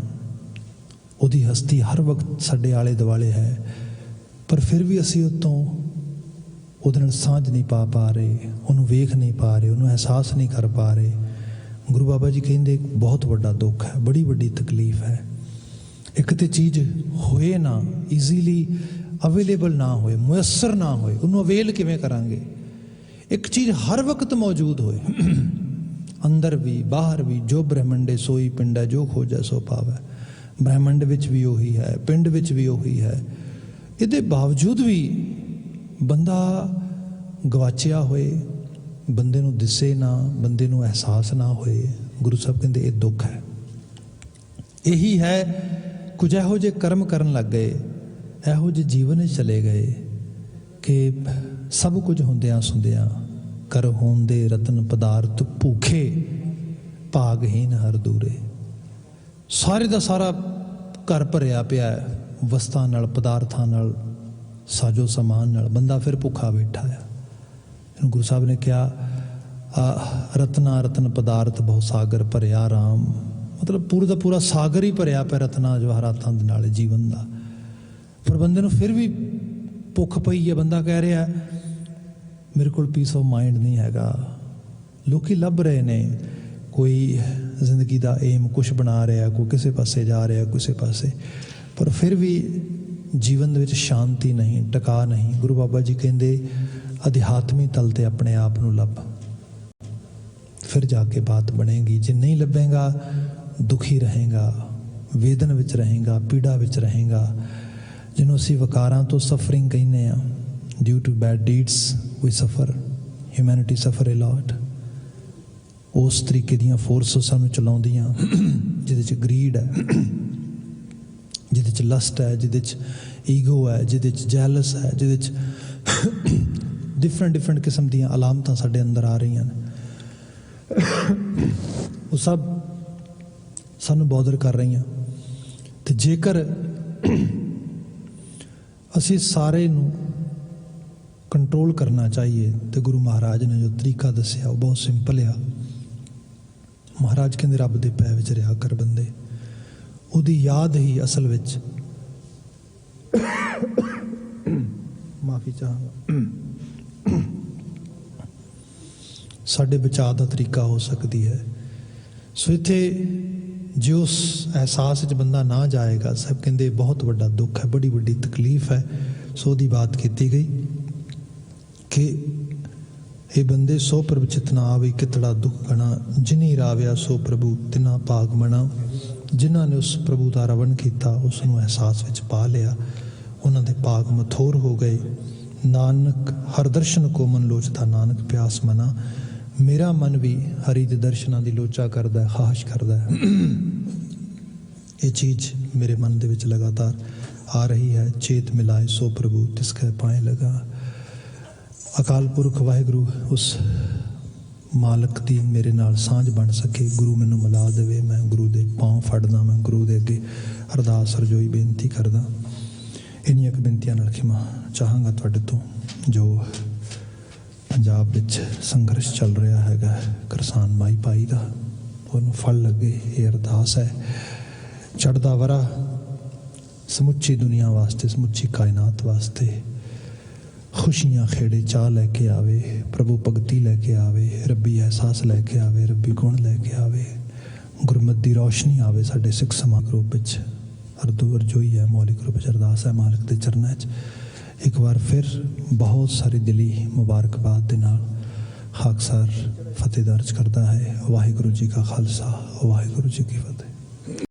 ਉਹਦੀ ਹਸਤੀ ਹਰ ਵਕਤ ਸਾਡੇ ਆਲੇ ਦੁਆਲੇ ਹੈ, ਪਰ ਫਿਰ ਵੀ ਅਸੀਂ ਉਤੋਂ ਉਹਦੇ ਨਾਲ ਸਾਂਝ ਨਹੀਂ ਪਾ ਰਹੇ, ਉਹਨੂੰ ਵੇਖ ਨਹੀਂ ਪਾ ਰਹੇ, ਉਹਨੂੰ ਅਹਿਸਾਸ ਨਹੀਂ ਕਰ ਪਾ ਰਹੇ। ਗੁਰੂ ਬਾਬਾ ਜੀ ਕਹਿੰਦੇ ਬਹੁਤ ਵੱਡਾ ਦੁੱਖ ਹੈ, ਬੜੀ ਵੱਡੀ ਤਕਲੀਫ ਹੈ। ਇੱਕ ਤਾਂ ਚੀਜ਼ ਹੋਏ ਨਾ, ਈਜ਼ੀਲੀ ਅਵੇਲੇਬਲ ਨਾ ਹੋਏ, ਮੁਯੱਸਰ ਨਾ ਹੋਏ, ਉਹਨੂੰ ਅਵੇਲ ਕਿਵੇਂ ਕਰਾਂਗੇ? ਇੱਕ ਚੀਜ਼ ਹਰ ਵਕਤ ਮੌਜੂਦ ਹੋਏ, ਅੰਦਰ ਵੀ ਬਾਹਰ ਵੀ। ਜੋ ਬ੍ਰਹਮੰਡੇ ਸੋਈ ਪਿੰਡ ਹੈ, ਜੋ ਖੋਜੈ ਸੋ ਪਾਵੈ। ਬ੍ਰਹਮੰਡ ਵਿੱਚ ਵੀ ਉਹੀ ਹੈ, ਪਿੰਡ ਵਿੱਚ ਵੀ ਉਹੀ ਹੈ। ਇਹਦੇ ਬਾਵਜੂਦ ਵੀ ਬੰਦਾ ਗਵਾਚਿਆ ਹੋਏ, ਬੰਦੇ ਨੂੰ ਦਿਸੇ ਨਾ, ਬੰਦੇ ਨੂੰ ਅਹਿਸਾਸ ਨਾ ਹੋਏ। ਗੁਰੂ ਸਾਹਿਬ ਕਹਿੰਦੇ ਇਹ ਦੁੱਖ ਹੈ। ਇਹੀ ਹੈ, ਕੁਝ ਇਹੋ ਜਿਹੇ ਕਰਮ ਕਰਨ ਲੱਗ ਗਏ, ਇਹੋ ਜਿਹੇ ਜੀਵਨ ਵਿੱਚ ਚਲੇ ਗਏ ਕਿ ਸਭ ਕੁਝ ਹੁੰਦਿਆਂ ਸੁਣਦਿਆਂ ਕਰ ਹੋਂਦੇ ਰਤਨ ਪਦਾਰਥ ਭੂਖੇ ਭਾਗਹੀਨ ਹਰ ਦੂਰੇ। ਸਾਰੇ ਦਾ ਸਾਰਾ ਘਰ ਭਰਿਆ ਪਿਆ ਵਸਤਾਂ ਨਾਲ, ਪਦਾਰਥਾਂ ਨਾਲ, ਸਾਜੋ ਸਮਾਨ ਨਾਲ, ਬੰਦਾ ਫਿਰ ਭੁੱਖਾ ਬੈਠਾ ਆ। ਗੁਰੂ ਸਾਹਿਬ ਨੇ ਕਿਹਾ ਰਤਨਾ ਰਤਨ ਪਦਾਰਥ ਬਹੁ ਸਾਗਰ ਭਰਿਆ ਰਾਮ। ਮਤਲਬ ਪੂਰਾ ਦਾ ਪੂਰਾ ਸਾਗਰ ਹੀ ਭਰਿਆ ਪਿਆ ਰਤਨਾ ਜਵਾਹਰਾਤਾਂ ਦੇ ਨਾਲ ਜੀਵਨ ਦਾ। ਪਰ ਬੰਦੇ ਨੂੰ ਫਿਰ ਵੀ ਭੁੱਖ ਪਈ ਹੈ। ਬੰਦਾ ਕਹਿ ਰਿਹਾ ਮੇਰੇ ਕੋਲ ਪੀਸ ਆਫ ਮਾਈਂਡ ਨਹੀਂ ਹੈਗਾ। ਲੋਕੀ ਲੱਭ ਰਹੇ ਨੇ, ਕੋਈ ਜ਼ਿੰਦਗੀ ਦਾ ਏਮ ਕੁਛ ਬਣਾ ਰਿਹਾ, ਕੋਈ ਕਿਸੇ ਪਾਸੇ ਜਾ ਰਿਹਾ, ਕਿਸੇ ਪਾਸੇ, ਪਰ ਫਿਰ ਵੀ ਜੀਵਨ ਦੇ ਵਿੱਚ ਸ਼ਾਂਤੀ ਨਹੀਂ, ਟਿਕਾ ਨਹੀਂ। ਗੁਰੂ ਬਾਬਾ ਜੀ ਕਹਿੰਦੇ ਅਧਿਆਤਮੀ ਤਲ ਤੇ ਆਪਣੇ ਆਪ ਨੂੰ ਲੱਭ, ਫਿਰ ਜਾ ਕੇ ਬਾਤ ਬਣੇਗੀ। ਜੇ ਨਹੀਂ ਲੱਭੇਗਾ ਦੁਖੀ ਰਹੇਗਾ, ਵੇਦਨ ਵਿੱਚ ਰਹੇਗਾ, ਪੀੜਾ ਵਿੱਚ ਰਹੇਗਾ। ਜਿਹਨੂੰ ਅਸੀਂ ਵਿਕਾਰਾਂ ਤੋਂ ਸਫਰਿੰਗ ਕਹਿੰਦੇ ਹਾਂ, ਡਿਊ ਟੂ ਬੈਡ ਡੀਡਸ ਵੀ ਸਫਰ, ਹਿਊਮੈਨਿਟੀ ਸਫਰ ਅ ਲੋਟ। ਉਸ ਤਰੀਕੇ ਦੀਆਂ ਫੋਰਸਿਸ ਸਾਨੂੰ ਚਲਾਉਂਦੀਆਂ ਜਿਹਦੇ 'ਚ ਗਰੀਡ ਹੈ, ਜਿਹਦੇ 'ਚ ਲਸਟ ਹੈ, ਜਿਹਦੇ 'ਚ ਈਗੋ ਹੈ, ਜਿਹਦੇ 'ਚ ਜੈਲਸ ਹੈ, ਜਿਹਦੇ 'ਚ ਡਿਫਰੈਂਟ ਕਿਸਮ ਦੀਆਂ ਅਲਾਮਤਾਂ ਸਾਡੇ ਅੰਦਰ ਆ ਰਹੀਆਂ ਨੇ। ਉਹ ਸਭ ਸਾਨੂੰ ਬੋਦਰ ਕਰ ਰਹੀਆਂ। ਤੇ ਜੇਕਰ ਅਸੀਂ ਸਾਰੇ ਨੂੰ ਕੰਟਰੋਲ ਕਰਨਾ ਚਾਹੀਏ ਤੇ ਗੁਰੂ ਮਹਾਰਾਜ ਨੇ ਜੋ ਤਰੀਕਾ ਦੱਸਿਆ ਉਹ ਬਹੁਤ ਸਿੰਪਲ ਆ। ਮਹਾਰਾਜ ਕਹਿੰਦੇ ਰੱਬ ਦੇ ਪੈ ਵਿੱਚ ਰਿਹਾ ਕਰ ਬੰਦੇ। ਉਹਦੀ ਯਾਦ ਹੀ ਅਸਲ ਵਿੱਚ, ਮਾਫੀ ਚਾਹਾਂਗਾ, ਸਾਡੇ ਬਚਾਅ ਦਾ ਤਰੀਕਾ ਹੋ ਸਕਦੀ ਹੈ। ਸੋ ਇੱਥੇ ਜੇ ਉਸ ਅਹਿਸਾਸ 'ਚ ਬੰਦਾ ਨਾ ਜਾਏਗਾ, ਸਭ ਕਹਿੰਦੇ ਬਹੁਤ ਵੱਡਾ ਦੁੱਖ ਹੈ, ਬੜੀ ਵੱਡੀ ਤਕਲੀਫ ਹੈ। ਸੋ ਉਹਦੀ ਬਾਤ ਕੀਤੀ ਗਈ ਕਿ ਇਹ ਬੰਦੇ ਸੋ ਪ੍ਰਭ ਚਿਤਨਾ ਆਵੇ ਕਿਤੜਾ ਦੁੱਖ ਗਣਾ, ਜਿਨੀ ਰਾਵਿਆ ਸੋ ਪ੍ਰਭੂ ਤਿਨਾ ਭਾਗ ਮਣਾ। ਜਿਨ੍ਹਾਂ ਨੇ ਉਸ ਪ੍ਰਭੂ ਦਾ ਰਵਣ ਕੀਤਾ, ਉਸ ਨੂੰ ਅਹਿਸਾਸ ਵਿੱਚ ਪਾ ਲਿਆ, ਉਹਨਾਂ ਦੇ ਭਾਗ ਮਥੋਰ ਹੋ ਗਏ। ਨਾਨਕ ਹਰ ਦਰਸ਼ਨ ਕੋ ਮਨ ਲੋਚਦਾ, ਨਾਨਕ ਪਿਆਸ ਮਨਾ। ਮੇਰਾ ਮਨ ਵੀ ਹਰੀ ਦੇ ਦਰਸ਼ਨਾਂ ਦੀ ਲੋਚਾ ਕਰਦਾ, ਖਾਸ਼ ਕਰਦਾ ਹੈ। ਇਹ ਚੀਜ਼ ਮੇਰੇ ਮਨ ਦੇ ਵਿੱਚ ਲਗਾਤਾਰ ਆ ਰਹੀ ਹੈ। ਚੇਤ ਮਿਲਾਏ ਸੋ ਪ੍ਰਭੂ ਤਿਸ ਕੈ ਪਾਏ ਲਗਾ। ਅਕਾਲ ਪੁਰਖ ਵਾਹਿਗੁਰੂ ਉਸ ਮਾਲਕ ਦੀ ਮੇਰੇ ਨਾਲ ਸਾਂਝ ਬਣ ਸਕੇ, ਗੁਰੂ ਮੈਨੂੰ ਮਿਲਾ ਦੇਵੇ। ਮੈਂ ਗੁਰੂ ਦੇ ਪਾਂਵ ਫੜਦਾ, ਮੈਂ ਗੁਰੂ ਦੇ ਅੱਗੇ ਅਰਦਾਸ ਰਜੋਈ ਬੇਨਤੀ ਕਰਦਾ। ਇੰਨੀਆਂ ਕੁ ਬੇਨਤੀਆਂ ਨਾਲ ਖਿਮਾ ਚਾਹਾਂਗਾ ਤੁਹਾਡੇ ਤੋਂ। ਜੋ ਪੰਜਾਬ ਵਿੱਚ ਸੰਘਰਸ਼ ਚੱਲ ਰਿਹਾ ਹੈਗਾ ਕਿਸਾਨ ਮਾਈ ਭਾਈ ਦਾ, ਉਹਨੂੰ ਫਲ ਲੱਗੇ, ਇਹ ਅਰਦਾਸ ਹੈ। ਚੜ੍ਹਦਾ ਵਰਾ ਸਮੁੱਚੀ ਦੁਨੀਆ ਵਾਸਤੇ, ਸਮੁੱਚੀ ਕਾਇਨਾਤ ਵਾਸਤੇ ਖੁਸ਼ੀਆਂ ਖੇੜੇ ਚਾਹ ਲੈ ਕੇ ਆਵੇ, ਪ੍ਰਭੂ ਭਗਤੀ ਲੈ ਕੇ ਆਵੇ, ਰੱਬੀ ਅਹਿਸਾਸ ਲੈ ਕੇ ਆਵੇ, ਰੱਬੀ ਗੁਣ ਲੈ ਕੇ ਆਵੇ, ਗੁਰਮਤਿ ਦੀ ਰੌਸ਼ਨੀ ਆਵੇ ਸਾਡੇ ਸਿੱਖ ਸਮਾਜ ਰੂਪ ਵਿੱਚ। ਅਰਦੂ ਅਰਜੋਈ ਹੈ, ਮੌਲਿਕ ਰੂਪ ਵਿੱਚ ਅਰਦਾਸ ਹੈ ਮਾਲਕ ਦੇ ਚਰਨਾਂ 'ਚ। ਇੱਕ ਵਾਰ ਫਿਰ ਬਹੁਤ ਸਾਰੀ ਦਿਲੀ ਮੁਬਾਰਕਬਾਦ ਦੇ ਨਾਲ ਖਾਕਸਾਰ ਫਤਿਹ ਦਰਜ ਕਰਦਾ ਹੈ। ਵਾਹਿਗੁਰੂ ਜੀ ਕਾ ਖਾਲਸਾ, ਵਾਹਿਗੁਰੂ ਜੀ ਕੀ ਫਤਿਹ।